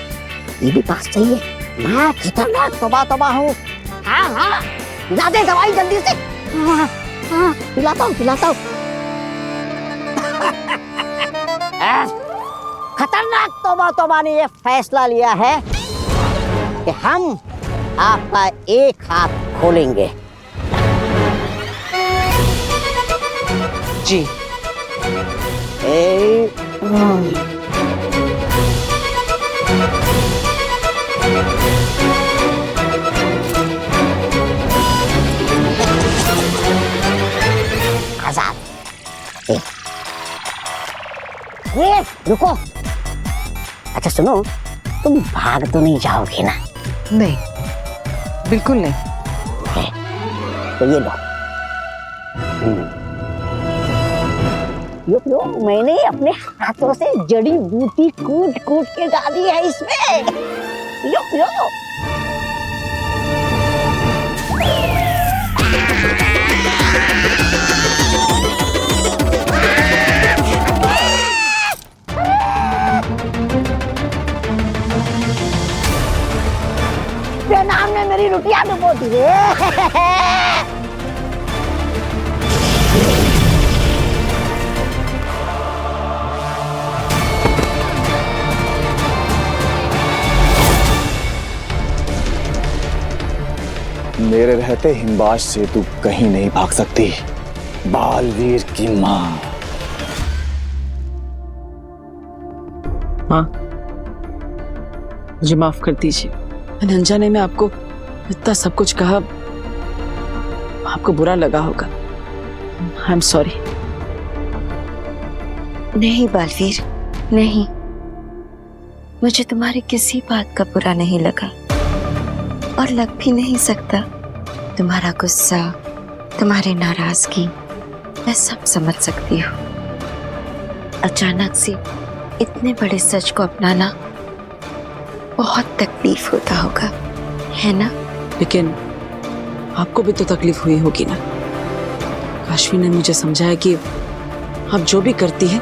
ये भी बात सही है, मैं खतरनाक तौबा तौबा हूँ। हाँ हाँ, पिला दे दवाई जल्दी से। हाँ, हाँ, पिलाता हूँ पिलाता हूँ। खतरनाक तौबा तौबा ने ये फैसला लिया है कि हम आपका एक हाथ खोलेंगे। जी। आजाद। ये रुको। अच्छा सुनो, तुम भाग तो नहीं जाओगे ना? नहीं, बिल्कुल नहीं। तो ये लो। यो, मैंने अपने हाथों से जड़ी बूटी कूट कूट के डाली है इसमें। यो, यो। नाम ने मेरी लुटिया डुबो दी है। मेरे रहते हिमबाश से तू कहीं नहीं भाग सकती, बालवीर की माँ। माँ, मुझे माफ कर दीजिए। मैंने अनजाने में आपको इतना सब कुछ कहा, आपको बुरा लगा होगा। I am sorry. नहीं बालवीर, नहीं, मुझे तुम्हारी किसी बात का बुरा नहीं लगा और लग भी नहीं सकता। तुम्हारा गुस्सा, तुम्हारी नाराजगी मैं सब समझ सकती हूँ। अचानक से इतने बड़े सच को अपनाना बहुत तकलीफ होता होगा, है ना? लेकिन आपको भी तो तकलीफ हुई होगी ना। काशवी ने मुझे समझाया कि आप जो भी करती है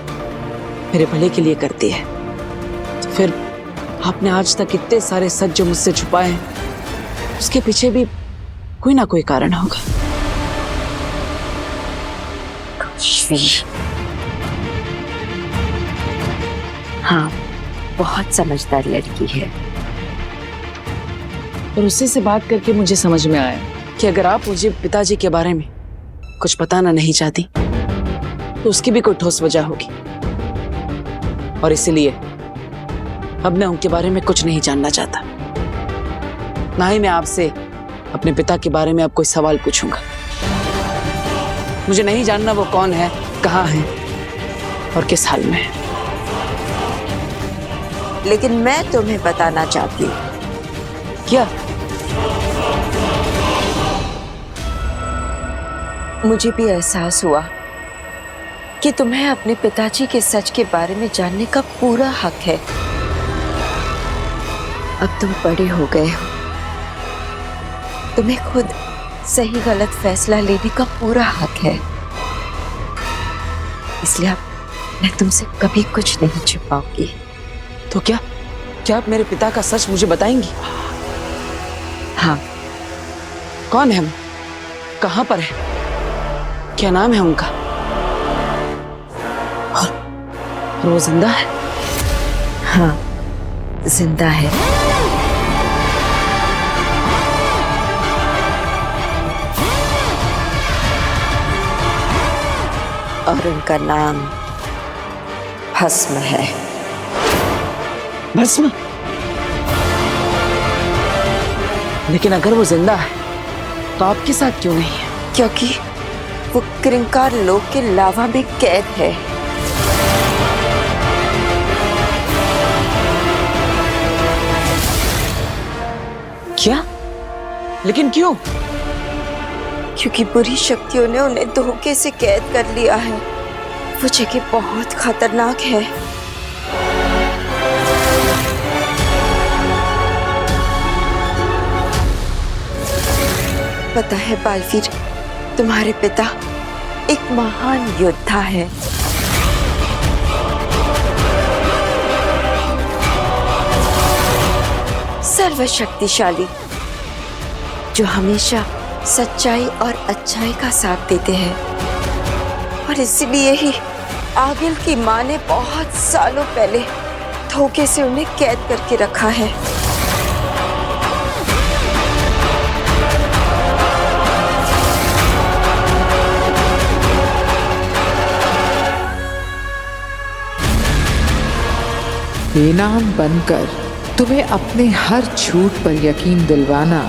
मेरे भले के लिए करती है, तो फिर आपने आज तक इतने सारे सच जो मुझसे छुपाए हैं उसके पीछे भी कोई ना कोई कारण होगा। काशवी, हाँ, बहुत समझदार लड़की है। और उसी से बात करके मुझे समझ में आया कि अगर आप मुझे पिताजी के बारे में कुछ बताना नहीं चाहती तो उसकी भी कोई ठोस वजह होगी, और इसीलिए अब मैं उनके बारे में कुछ नहीं जानना चाहता। ना ही मैं आपसे अपने पिता के बारे में अब कोई सवाल पूछूंगा। मुझे नहीं जानना वो कौन है, कहाँ है और किस हाल में है। लेकिन मैं तुम्हें बताना चाहती हूँ। क्या? मुझे भी एहसास हुआ कि तुम्हें अपने पिताजी के सच के बारे में जानने का पूरा हक है। अब तुम बड़े हो गए हो, तुम्हें खुद सही गलत फैसला लेने का पूरा हक है। इसलिए अब मैं तुमसे कभी कुछ नहीं छुपाऊंगी। तो क्या आप मेरे पिता का सच मुझे बताएंगी? हाँ। कौन है वो? कहाँ पर है? क्या नाम है उनका? और वो जिंदा है? हाँ, जिंदा है। और उनका नाम भस्म है। भस्म? लेकिन अगर वो जिंदा है तो आपके साथ क्यों नहीं है? क्योंकि वो क्रिंकार लोक के लावा में कैद है। क्या? लेकिन क्यों? क्योंकि बुरी शक्तियों ने उन्हें धोखे से कैद कर लिया है। वो जगह बहुत खतरनाक है। पता है बालवीर, तुम्हारे पिता एक महान योद्धा है। सर्वशक्तिशाली, जो हमेशा सच्चाई और अच्छाई का साथ देते हैं। और इसलिए ही आगिल की माँ ने बहुत सालों पहले धोखे से उन्हें कैद करके रखा है। बेनाम बनकर तुम्हें अपने हर झूठ पर यकीन दिलवाना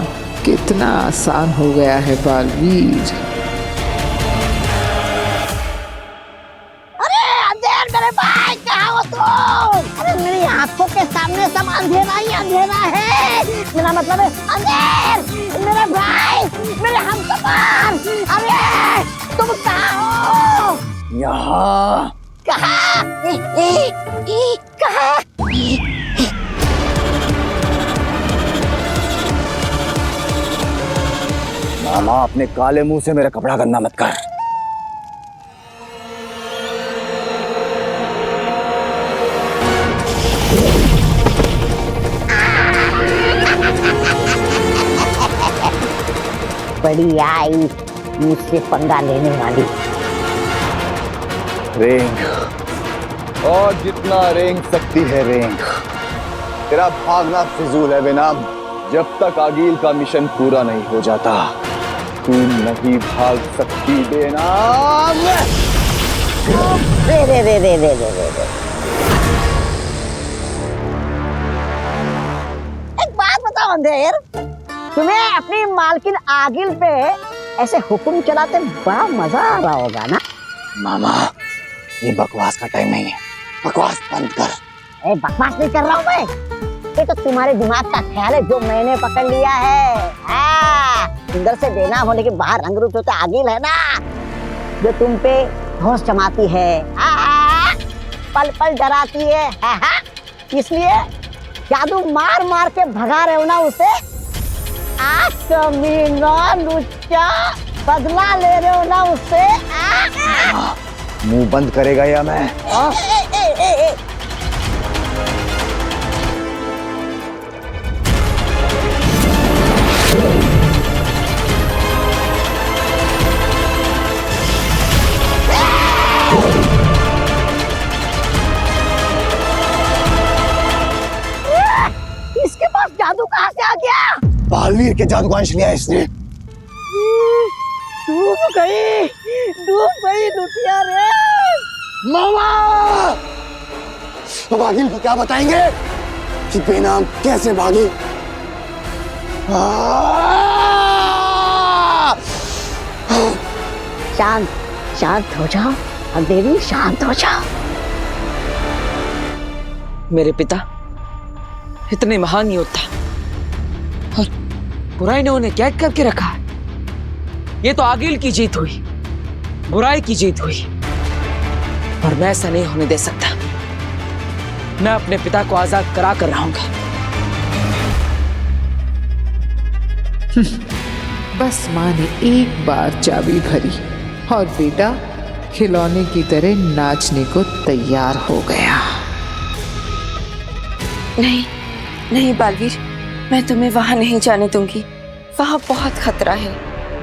कितना आसान हो गया है बालवीर। अरे अंधेर मेरे भाई, कहाँ हो तुम? अरे मेरी आंखों के सामने सब अंधेरा ही अंधेरा है। मेरा मतलब है अंधेर, मेरे भाई, मेरे हमसफर। अरे तुम कहाँ हो? यहाँ। कहाँ? कहाँ? मामा, अपने काले मुंह से मेरा कपड़ा गंदा मत कर। बड़ी आई मुझसे पंगा लेने वाली। रेंग, और जितना रेंग सकती है रेंग। तेरा भागना फिजूल है बेनाम। जब तक आगिल का मिशन पूरा नहीं हो जाता तू नहीं भाग सकती बेनाम। रे रे रे रे रे रे रे। एक बात बताओ अंधेर, तुम्हें अपनी मालकिन आगिल पे ऐसे हुक्म चलाते बड़ा मजा आ रहा होगा ना? मामा, ये बकवास का टाइम नहीं है। बकवास बंद कर। बकवास नहीं कर रहा हूँ मैं। ये तो तुम्हारे दिमाग का ख्याल है जो मैंने पकड़ लिया है। अंदर से बेनाम होने के बाहर रंग रूप होता आगिल है ना, जो तुम पे होश जमाती है। पल पल डराती है, हाँ? इसलिए जादू मार मार के भगा रहे हो ना उसे? आज कमीना लुच्चा, बदला ले रहे हो ना उससे? मुंह बंद करेगा या मैं? इसके पास जादू कहाँ से आ गया? बालवीर के जादू का अंश लिया इसने। डूब गई लुटिया रे। मामा, अब आगिल को क्या बताएंगे कि बेनाम कैसे भागी? शांत शांत हो जाओ और देवी शांत हो जाओ। मेरे पिता इतने महान योद्धा और बुराई ने उन्हें कैद करके रखा है। ये तो आगिल की जीत हुई, बुराई की जीत हुई, और मैं ऐसा नहीं होने दे सकता। मैं अपने पिता को आजाद करा कर रहूंगा। बस माँ ने एक बार चाबी भरी और बेटा खिलौने की तरह नाचने को तैयार हो गया। नहीं नहीं बालवीर, मैं तुम्हें वहां नहीं जाने दूंगी। वहां बहुत खतरा है।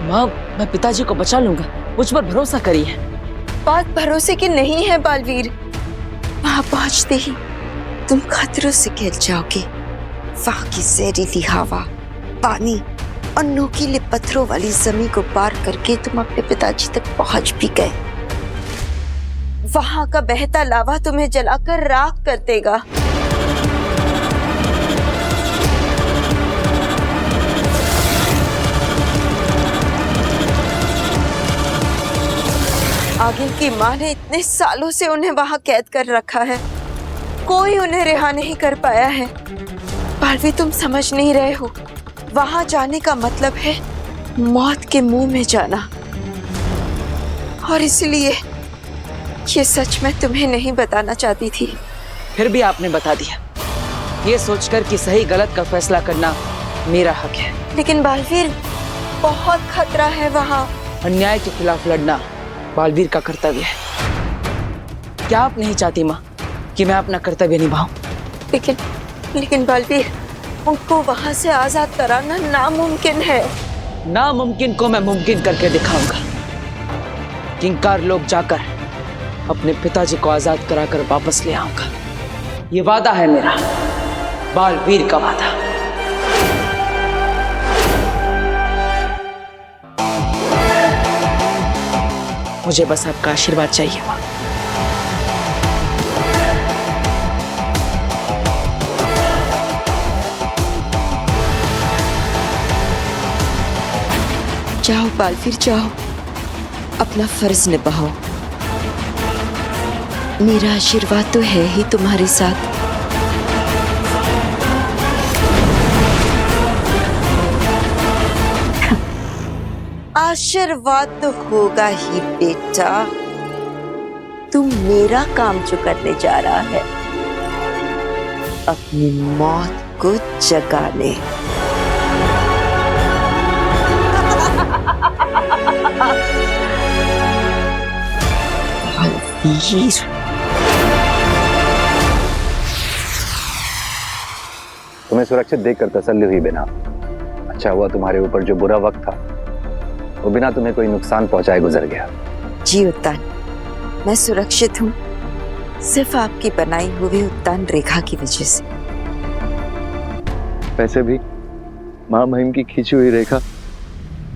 माँ, मैं पिताजी को बचा लूंगा, मुझ पर भरोसा करिए। बात भरोसे की नहीं है बालवीर। वहां पहुंचते ही तुम खतरों से घिर जाओगे। वहां की जहरीली हवा, पानी और नोकीले पत्थरों वाली जमीन को पार करके तुम अपने पिताजी तक पहुंच भी गए। वहां का बहता लावा तुम्हें जलाकर राख कर देगा। आगिल की माँ ने इतने सालों से उन्हें वहां कैद कर रखा है, कोई उन्हें रिहा नहीं कर पाया है। बालवीर, तुम समझ नहीं रहे हो। वहां जाने का मतलब है मौत के मुंह में जाना, और इसलिए ये सच मैं तुम्हें नहीं बताना चाहती थी। फिर भी आपने बता दिया, ये सोचकर कि सही गलत का फैसला करना मेरा हक है। लेकिन बालवीर, बहुत खतरा है वहां। अन्याय के खिलाफ लड़ना बालवीर का कर्तव्य है। क्या आप नहीं चाहती माँ कि मैं अपना कर्तव्य निभाऊं? लेकिन बालवीर, उनको वहां से आजाद कराना नामुमकिन है। नामुमकिन को मैं मुमकिन करके दिखाऊंगा। किंकार लोग जाकर अपने पिताजी को आजाद कराकर वापस ले आऊंगा। ये वादा है मेरा, बालवीर का वादा। मुझे बस आपका आशीर्वाद चाहिए माँ। जाओ बालवीर, जाओ, अपना फर्ज निभाओ। मेरा आशीर्वाद तो है ही तुम्हारे साथ। आशीर्वाद तो होगा ही बेटा। तू मेरा काम जो करने जा रहा है, अपनी मौत को जगाने। बालवीर, तुम्हें सुरक्षित देखकर तसल्ली हुई बेना। अच्छा हुआ तुम्हारे ऊपर जो बुरा वक्त था वो बिना तुम्हें कोई नुकसान पहुंचाए गुजर गया। जी उत्तान, मैं सुरक्षित हूँ, सिर्फ आपकी बनाई हुई उत्तान रेखा की वजह से। वैसे भी माँ महिम की खींची हुई रेखा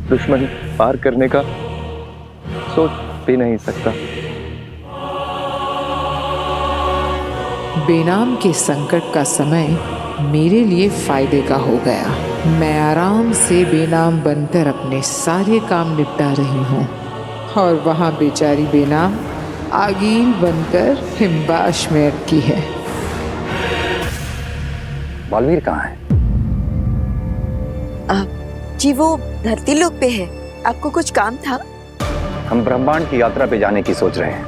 दुश्मन पार करने का सोच भी नहीं सकता। बेनाम के संकट का समय मेरे लिए फायदे का हो गया। मैं आराम से बेनाम बनकर अपने सारे काम निपटा रही हूँ, और वहाँ बेचारी बेनाम आगील बनकर हिमबाश में अटकी है। बालवीर कहाँ है? जी वो धरती लोक पे है। आपको कुछ काम था? हम ब्रह्मांड की यात्रा पे जाने की सोच रहे हैं।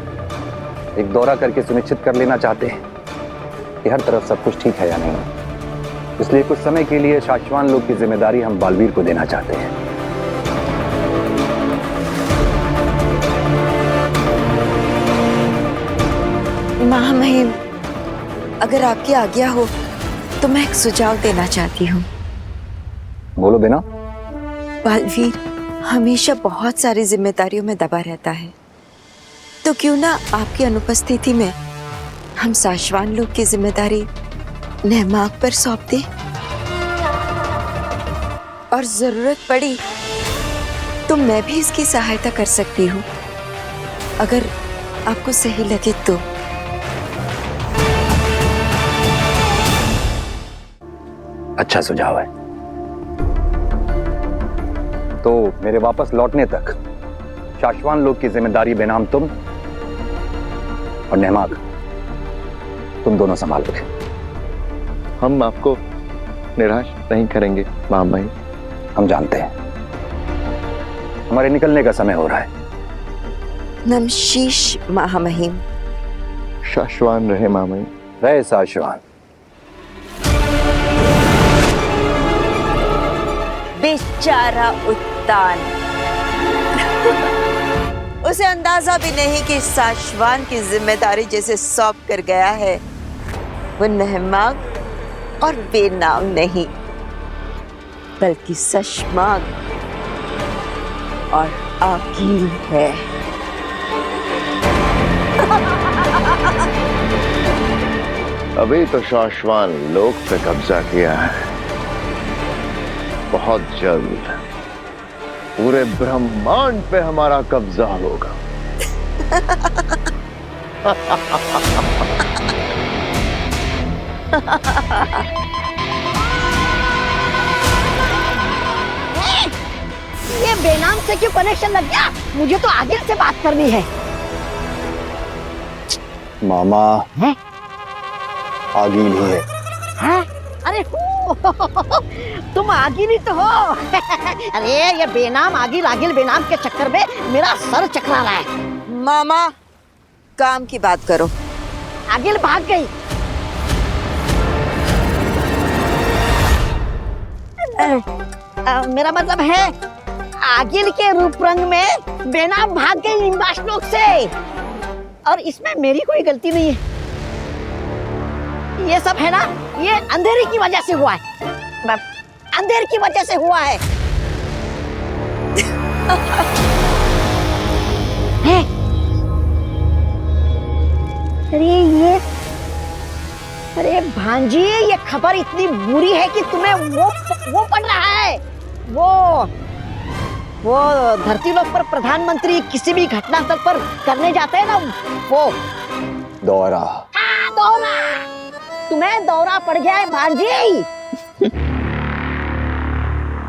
एक दौरा करके सुनिश्चित कर लेना चाहते हैं कि हर तरफ सब कुछ ठीक है या नहीं। इसलिए कुछ समय के लिए शाश्वान लोग की जिम्मेदारी हम बालवीर को देना चाहते हैं। महामहिम, अगर आपकी आज्ञा हो तो मैं एक सुझाव देना चाहती हूँ। बोलो बिना। बालवीर हमेशा बहुत सारी जिम्मेदारियों में दबा रहता है, तो क्यों ना आपकी अनुपस्थिति में हम शाश्वान लोग की जिम्मेदारी नेहमाग पर सौंप दें, और जरूरत पड़ी तो मैं भी इसकी सहायता कर सकती हूँ, अगर आपको सही लगे तो। अच्छा सुझाव है। तो मेरे वापस लौटने तक शाश्वान लोग की जिम्मेदारी बेनाम तुम और नेहमाग, तुम दोनों संभालोगे। हम आपको निराश नहीं करेंगे महामहिम। हम जानते हैं हमारे निकलने का समय हो रहा है। नमशीश महामहिम। शाश्वान रहे महामहिम। रहे शाश्वान। बेचारा उत्तान, उसे अंदाजा भी नहीं कि शाश्वान की जिम्मेदारी जैसे सौंप कर गया है वो नेहमाग और बेनाम नहीं, बल्कि शशमाग और आकील है। अभी तो शाश्वान लोक पे कब्जा किया है, बहुत जल्द पूरे ब्रह्मांड पे हमारा कब्जा होगा। ये बेनाम से क्यों कनेक्शन लग गया? मुझे तो आगिल से बात करनी है। मामा है? आगिल ही है। हाँ? अरे तुम आगिल ही तो हो। अरे ये बेनाम आगिल आगिल बेनाम के चक्कर में मेरा सर चकरा रहा है। मामा, काम की बात करो। आगिल भाग गई। मेरा मतलब है आगिल के रूप रंग में बेनाम भाग गई इंद्रलोक से, और इसमें मेरी कोई गलती नहीं है। ये सब है ना, ये अंधेरे की वजह से हुआ है, अंधेरे की वजह से हुआ है। अरे भांजी, ये खबर इतनी बुरी है कि तुम्हें वो पड़ रहा है। वो धरती लोक पर प्रधानमंत्री किसी भी घटनास्थल पर करने जाते हैं ना, वो दौरा। हाँ, दौरा। तुम्हें दौरा पड़ गया है भांजी।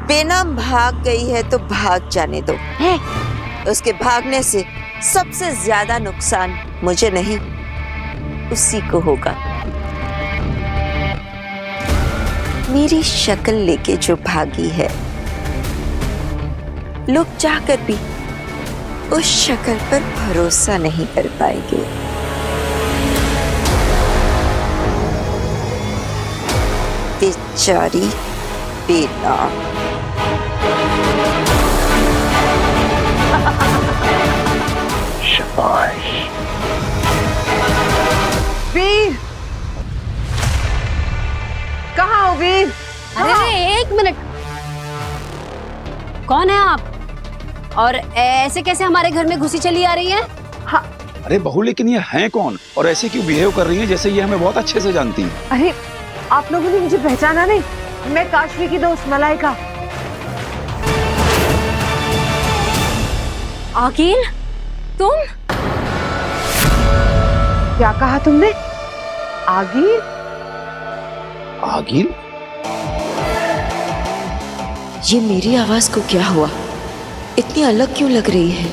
बेनाम भाग गई है तो भाग जाने दो। उसके भागने से सबसे ज्यादा नुकसान मुझे नहीं, उसी को होगा। मेरी शक्ल लेके जो भागी है, लोग चाहकर भी उस शक्ल पर भरोसा नहीं कर पाएंगे। बेचारी बेनाम। शाबाश। वीर, कहाँ हो वीर? अरे एक मिनट, कौन है आप और ऐसे कैसे हमारे घर में घुसी चली आ रही है? हाँ। अरे बहू, लेकिन ये हैं कौन और ऐसे क्यों बिहेव कर रही हैं जैसे ये हमें बहुत अच्छे से जानती हैं? अरे आप लोगों ने मुझे पहचाना नहीं? मैं काशवी की दोस्त मलाइका। आकिल, तुम? क्या कहा तुमने? आगिल? आगिल? ये मेरी आवाज को क्या हुआ? इतनी अलग क्यों लग रही है?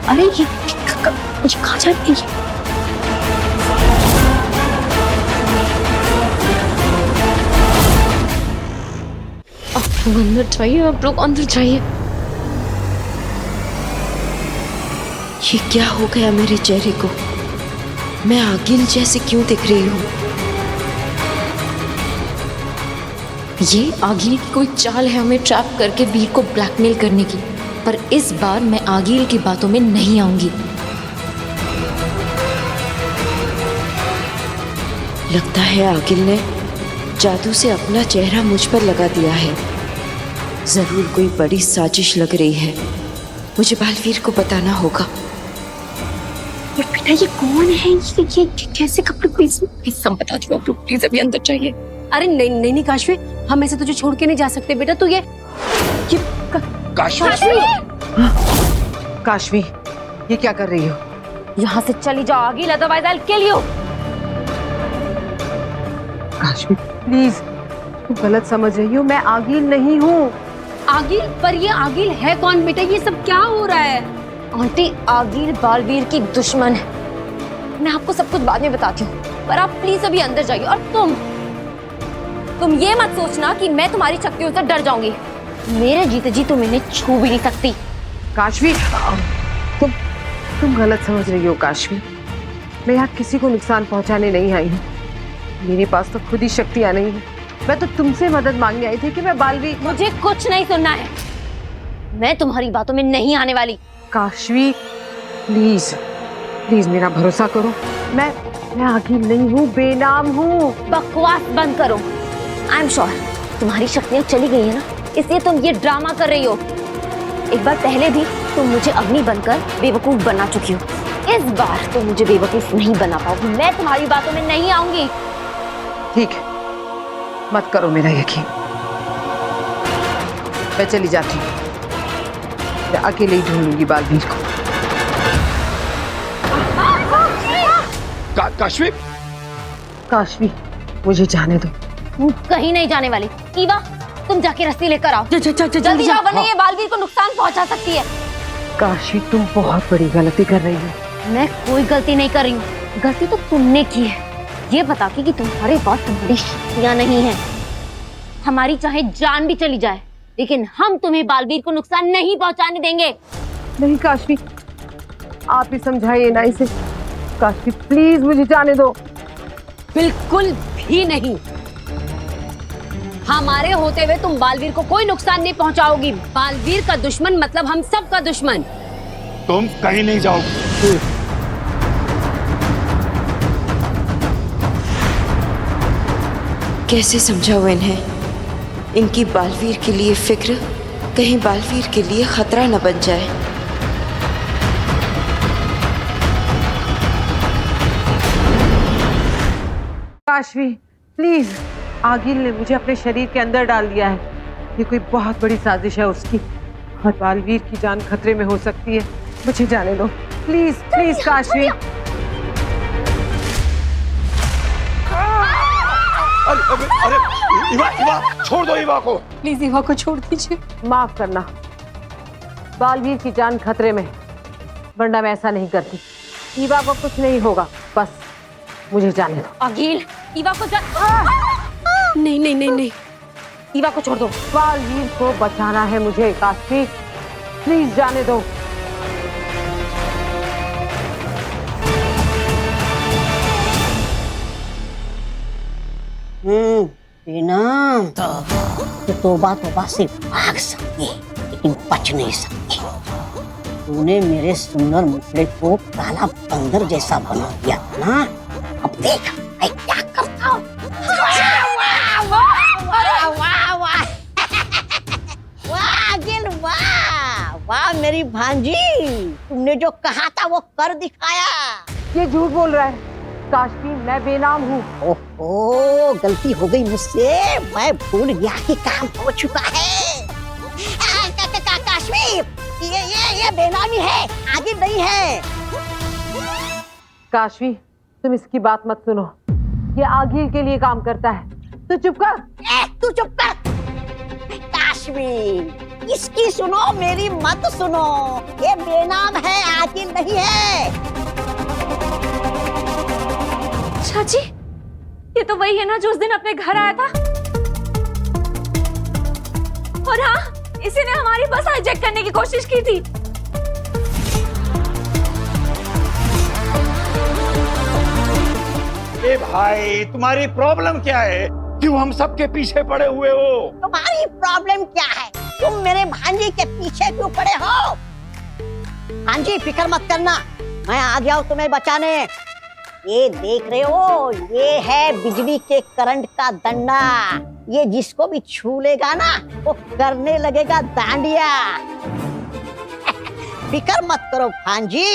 अरे ये कहाँ जा रही है? अंदर जाइए, आप लोग अंदर जाइए। ये क्या हो गया मेरे चेहरे को? मैं आगिल जैसे क्यों दिख रही हूँ? ये आगिल की कोई चाल है हमें ट्रैप करके वीर को ब्लैकमेल करने की, पर इस बार मैं आगिल की बातों में नहीं आऊंगी। लगता है आगिल ने जादू से अपना चेहरा मुझ पर लगा दिया है। जरूर कोई बड़ी साजिश लग रही है। मुझे बालवीर को बताना होगा। ये बेटा, ये कौन है? ये कैसे कपड़े? प्लीज सब बता दो आप लोग, प्लीज अभी अंदर जाइए। अरे नहीं नहीं नहीं काशवी, हम ऐसे तुझे छोड़ के नहीं जा सकते बेटा। तू ये काशवी, काशवी, ये क्या कर रही हो? यहाँ से चली जाओ आगिल, otherwise I will kill you. Kashvi please, तुम गलत समझ रही हो, मैं आगिल नहीं हूँ। आगिल? पर ये आगिल है कौन बेटा? ये सब क्या हो रहा है? आंटी, आगिल बालवीर की दुश्मन है। मैं आपको सब कुछ बाद में बताती हूँ, पर आप प्लीज अभी अंदर जाइए। और तुम ये मत सोचना कि मैं तुम्हारी शक्तियों से डर जाऊंगी। मेरे जीते जी तुम इन्हें छू भी नहीं सकती। काशवी, तुम गलत समझ रही हो काशवी। मैं यहाँ किसी को नुकसान पहुँचाने नहीं आई हूँ। मेरे पास तो खुद ही शक्तियाँ नहीं है। मैं तो तुमसे मदद मांगने आई थी कि मैं बालवीर। मुझे कुछ नहीं सुनना है, मैं तुम्हारी बातों में नहीं आने वाली। काशवी प्लीज प्लीज मेरा भरोसा करो। मैं आगिल नहीं हूँ, बेनाम हूँ। बकवास बंद करो। आई एम श्योर तुम्हारी शक्तियाँ चली गई है ना, इसलिए तुम ये ड्रामा कर रही हो। एक बार पहले भी तुम मुझे अग्नि बनकर बेवकूफ बना चुकी हो। इस बार तुम मुझे बेवकूफ नहीं बना पाओगी। मैं तुम्हारी बातों में नहीं आऊंगी। ठीक है, मत करो मेरा यकीन। मैं चली जाती हूँ, मैं अकेले ही ढूंढूंगी बालवीर को। काशवी, काशवी मुझे जाने दो। कहीं नहीं जाने वाली। ईवा, तुम जाके रस्सी लेकर आओ। जल्दी जाओ, वरना ये बालवीर को नुकसान पहुंचा सकती है। काशवी, तुम बहुत बड़ी गलती कर रही हो। मैं कोई गलती नहीं कर रही हूँ। गलती तो तुमने की है, ये बता के कि तुम्हारे पास तुम्हारी शक्तियाँ नहीं है। हमारी चाहे जान भी चली जाए, लेकिन हम तुम्हें बालवीर को नुकसान नहीं पहुंचाने देंगे। नहीं काशवी, आप ही समझाइए ना इसे। काशवी प्लीज मुझे जाने दो। बिल्कुल भी नहीं। हमारे होते हुए तुम बालवीर को कोई नुकसान नहीं पहुंचाओगी। बालवीर का दुश्मन मतलब हम सब का दुश्मन। तुम कहीं नहीं जाओगे। कैसे समझाऊं इन्हें? इनकी बालवीर के लिए फिक्र कहीं बालवीर के लिए खतरा न बन जाए। काशवी प्लीज, आगिल ने मुझे अपने शरीर के अंदर डाल दिया है। ये कोई बहुत बड़ी साजिश है उसकी, और बालवीर की जान खतरे में हो सकती है। मुझे जाने दो प्लीज प्लीज काशवी। अरे इवा, छोड़ दो इवा को। प्लीज ईवा को छोड़ दीजिए। माफ करना, बालवीर की जान खतरे में, वरना मैं ऐसा नहीं करती। ईवा को कुछ नहीं होगा, बस मुझे जाने दो। अगिल, ईवा को नहीं नहीं नहीं नहीं, ईवा को छोड़ दो। बालवीर को बचाना है मुझे काशवी, प्लीज जाने दो। बेनाम तो तौबा से भाग सकती है, लेकिन बच नहीं सकती। तूने मेरे सुंदर मुखड़े को काला बंदर जैसा बना दिया था ना। अब देख मैं क्या करता हूँ। वाह गिल, वाह वाह मेरी भांजी, तुमने जो कहा था वो कर दिखाया। ये झूठ बोल रहा है काशवी, मैं बेनाम हूँ। ओहो, गलती हो गई मुझसे, मैं भूल गया कि काम हो चुका है। काशवी, ये बेनामी है, आगे नहीं है। काशवी, तुम इसकी बात मत सुनो, ये आगिल के लिए काम करता है। तू चुप कर। तू चुप कर। काशवी, इसकी सुनो, मेरी मत सुनो। ये बेनाम है, आगिल नहीं है। चाची, ये तो वही है ना जो उस दिन अपने घर आया था। किसी ने हमारी बस हाईजैक करने की कोशिश की थी। ए भाई, तुम्हारी प्रॉब्लम क्या है? क्यों हम सबके पीछे पड़े हुए हो? तुम्हारी प्रॉब्लम क्या है? तुम मेरे भांजी के पीछे क्यों पड़े हो? भांजी फिक्र मत करना, मैं आ गया हूँ तुम्हें बचाने। ये देख रहे हो, ये है बिजली के करंट का डंडा। ये जिसको भी छू लेगा ना वो करने लगेगा डांडिया। फिक्र मत करो भांजी,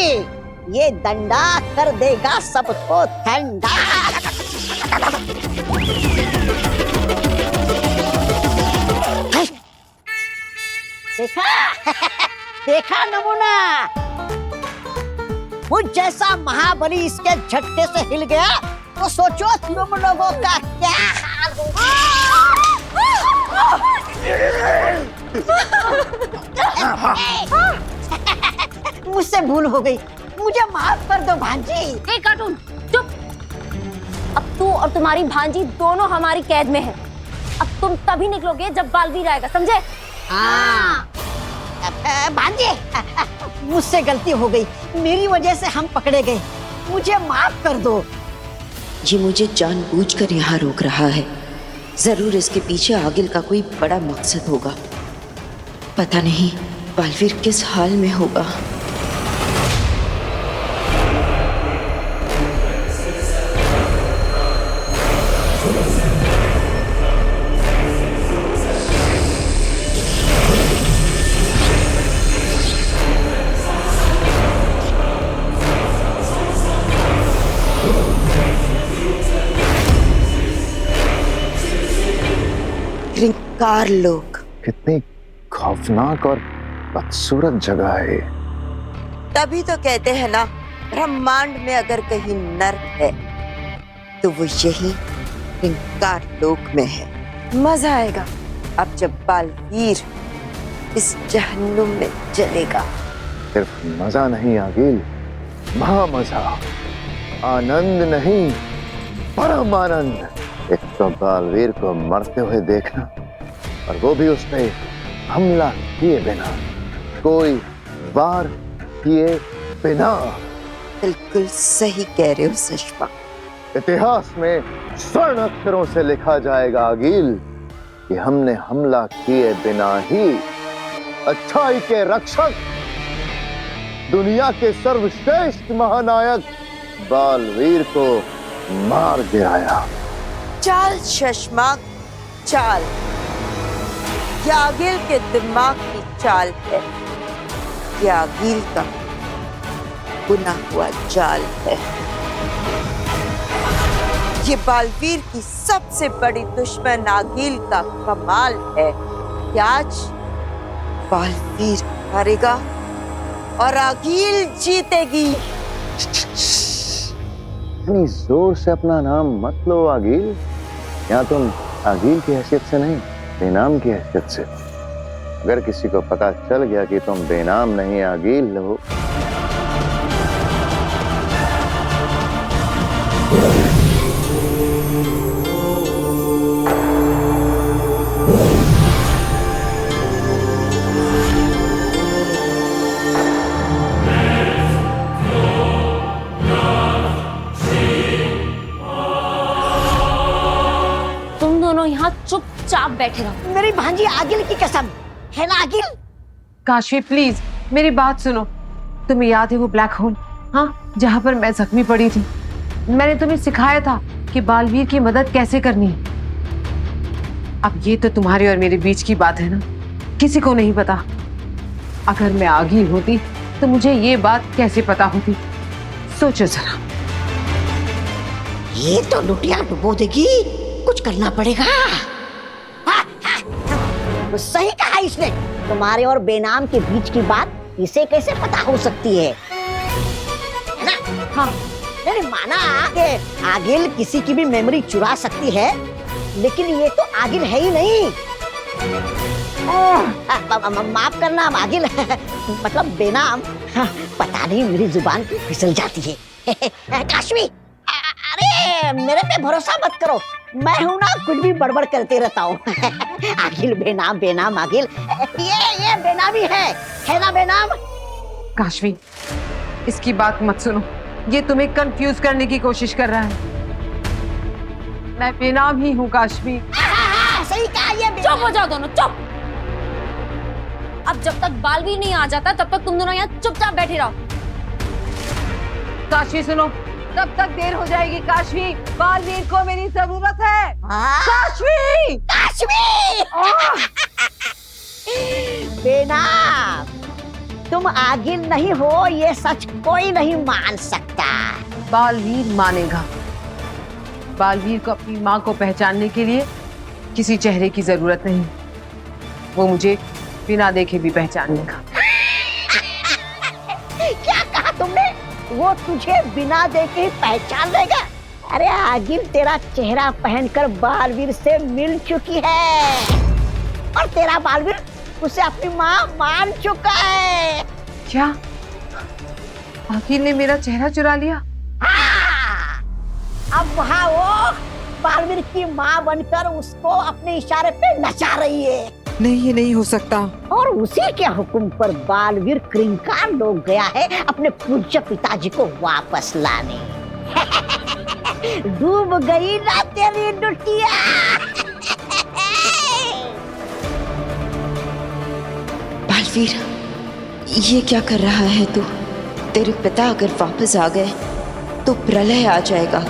ये डंडा कर देगा सबको ठंडा। देखा देखा नमूना, मुझ जैसा महाबली इसके झटके से हिल गया तो सोचो तुम लोगों का क्या हाल होगा। मुझसे भूल हो गई, मुझे माफ कर दो भांजी। ए कार्टून चुप। अब तू और तुम्हारी भांजी दोनों हमारी कैद में है। अब तुम तभी निकलोगे जब बालवीर आएगा, समझे? हाँ भांजी, मुझसे गलती हो गई, मेरी वजह से हम पकड़े गए, मुझे माफ कर दो। ये मुझे जानबूझकर यहाँ रोक रहा है। जरूर इसके पीछे आगिल का कोई बड़ा मकसद होगा। पता नहीं बालवीर किस हाल में होगा। कार लोग, कितनी खौफनाक और बदसूरत जगह है। तभी तो कहते हैं ना, ब्रह्मांड में अगर कहीं नर्क है तो वो यही कार लोक में है। मजा आएगा अब जब बालवीर इस जहन्नुम में जलेगा। सिर्फ मजा नहीं आगिल, महामजा, आनंद नहीं परम आनंद। एक तो बालवीर को मरते हुए देखना और वो भी उस पे हमला किए बिना, कोई वार किए बिना। बिल्कुल सही कह रहे हो सुषमा। इतिहास में स्वर्ण अक्षरों से लिखा जाएगा आगिल कि हमने हमला किए बिना ही अच्छाई के रक्षक, दुनिया के सर्वश्रेष्ठ महानायक बालवीर को मार गिराया। चाल सुषमा चाल, ये आगिल के दिमाग की चाल है, ये आगिल का बुना हुआ जाल है। ये बालवीर की सबसे बड़ी दुश्मन आगिल का कमाल है कि आज बालवीर हारेगा और आगिल जीतेगी। इतनी जोर से अपना नाम मत लो आगिल। यहाँ तुम आगिल की हैसियत से नहीं, बेनाम की हैसियत से। अगर किसी को पता चल गया कि तुम बेनाम नहीं आगिल हो, तुम दोनों यहाँ चुपचाप बैठे रहो। मेरी भांजी आगिल की कसम है ना आगिल। काशी प्लीज मेरी बात सुनो। तुम्हें याद है वो ब्लैक होल, हाँ, जहाँ पर मैं जख्मी पड़ी थी? मैंने तुम्हें सिखाया था कि बालवीर की मदद कैसे करनी है। अब ये तो तुम्हारे और मेरे बीच की बात है ना, किसी को नहीं पता। अगर मैं आगिल होती तो मुझे ये बात कैसे पता होती? सोचो जरा। ये तो लुटिया डुबो देगी, कुछ करना पड़ेगा। तो सही कहा इसने, तुम्हारे और बेनाम के बीच की बात इसे कैसे पता हो सकती है ना? हाँ, मैंने माना कि आगिल किसी की भी मेमोरी चुरा सकती है, लेकिन ये तो आगिल है ही नहीं। माफ करना आगिल, मतलब बेनाम। पता नहीं मेरी जुबान क्यों फिसल जाती है। काशवी, अरे अरे मेरे पे भरोसा मत करो, मैं हूं ना, कुछ भी बड़बड़ करते रहता हूँ। आगिल बेनाम बेनाम आगिल, ये बेनामी है ना बेनाम? काशवी, इसकी बात मत सुनो, ये तुम्हें कंफ्यूज करने की कोशिश कर रहा है। मैं बेनाम ही हूँ काशवी। सही कहा, ये चुप हो जाओ दोनों, चुप। अब जब तक बालवीर नहीं आ जाता तब तक तुम दोनों यहाँ चुपचाप बैठे रहो। काशवी सुनो, तब तक देर हो जाएगी काशवी, बालवीर को मेरी जरूरत है। काशवी! बेनाम, तुम आगिल नहीं हो, ये सच कोई नहीं मान सकता। बालवीर मानेगा। बालवीर को अपनी माँ को पहचानने के लिए किसी चेहरे की जरूरत नहीं, वो मुझे बिना देखे भी पहचान लेगा। क्या कहा तुमने? वो तुझे बिना देखे ही पहचान लेगा? अरे आगिल, तेरा चेहरा पहनकर बालवीर से मिल चुकी है और तेरा बालवीर उसे अपनी माँ मान चुका है। क्या आगिल ने मेरा चेहरा चुरा लिया? हाँ! अब वहाँ वो बालवीर की माँ बनकर उसको अपने इशारे पे नचा रही है। नहीं, ये नहीं हो सकता। और उसी के हुक्म पर बालवीर क्रिंकार लोग गया है अपने पूज्य पिताजी को वापस लाने। डूब गई ना तेरी डुटिया। बालवीर, ये क्या कर रहा है तू? तेरे पिता अगर वापस आ गए तो प्रलय आ जाएगा।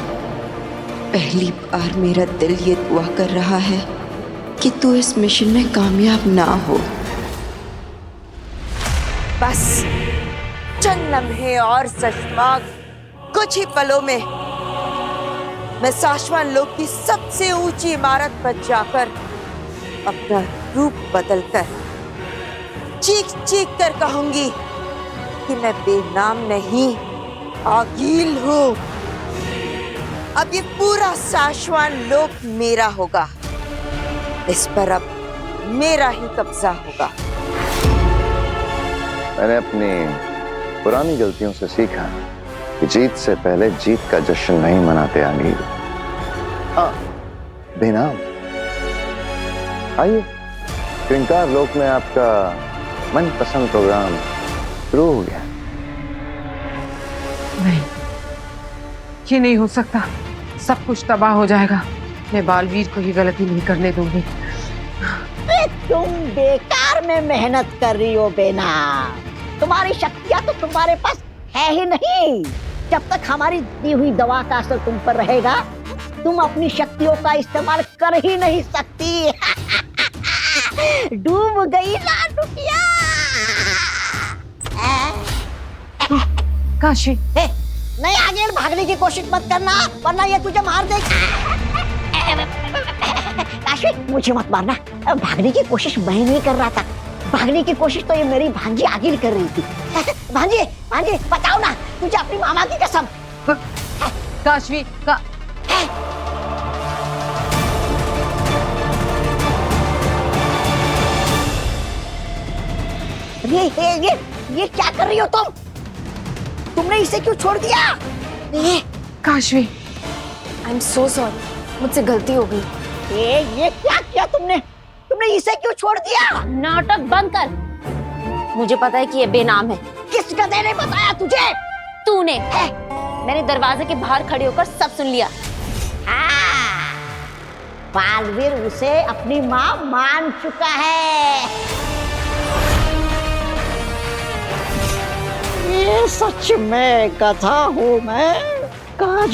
पहली बार मेरा दिल ये दुआ कर रहा है कि तू इस मिशन में कामयाब ना हो। बस चंद लम्हे और सशमाग, कुछ ही पलों में मैं साशवान लोक की सबसे ऊंची इमारत पर जाकर अपना रूप बदलकर चीख चीख कर कहूंगी कि मैं बेनाम नहीं, आगिल हूं। अब ये पूरा साशवान लोक मेरा होगा, इस पर अब मेरा ही कब्जा होगा। मैंने अपनी पुरानी गलतियों से सीखा कि जीत से पहले जीत का जश्न नहीं मनाते आगिल। हाँ बेनाम, आइए, क्रिंकार लोक में आपका मनपसंद प्रोग्राम शुरू हो गया। नहीं, ये नहीं हो सकता, सब कुछ तबाह हो जाएगा। मैं बालवीर को ही गलती नहीं करने दूंगी। तुम बेकार में मेहनत कर रही हो बेनाम, तुम्हारी शक्तियां तो तुम्हारे पास है ही नहीं। जब तक हमारी दी हुई दवा का असर तुम पर रहेगा, तुम अपनी शक्तियों का इस्तेमाल कर ही नहीं सकती। डूब गई ना डुटिया। काशी, नहीं आगे भागने की कोशिश मत करना, वरना ये तुझे मार देगा। काशी, मुझे मत मारना, भागने की कोशिश मैं नहीं कर रहा था, भागने की कोशिश तो ये मेरी भांजी आगिल कर रही थी। भांजी, भांजी बचाओ ना, तुझे अपनी मामा की कसम। काशवी का ये क्या कर रही हो तुम? तुमने इसे क्यों छोड़ दिया? Kashvi, I am so sorry, मुझसे गलती हो गई। ये क्या किया तुमने? तुमने इसे क्यों छोड़ दिया? नाटक बंद कर। मुझे पता है कि ये बेनाम है। किस गधे ने बताया तुझे? तूने। मैंने दरवाजे के बाहर खड़े होकर सब सुन लिया। बालवीर उसे अपनी माँ मान चुका है। ये सच में गधा हूँ मैं। काज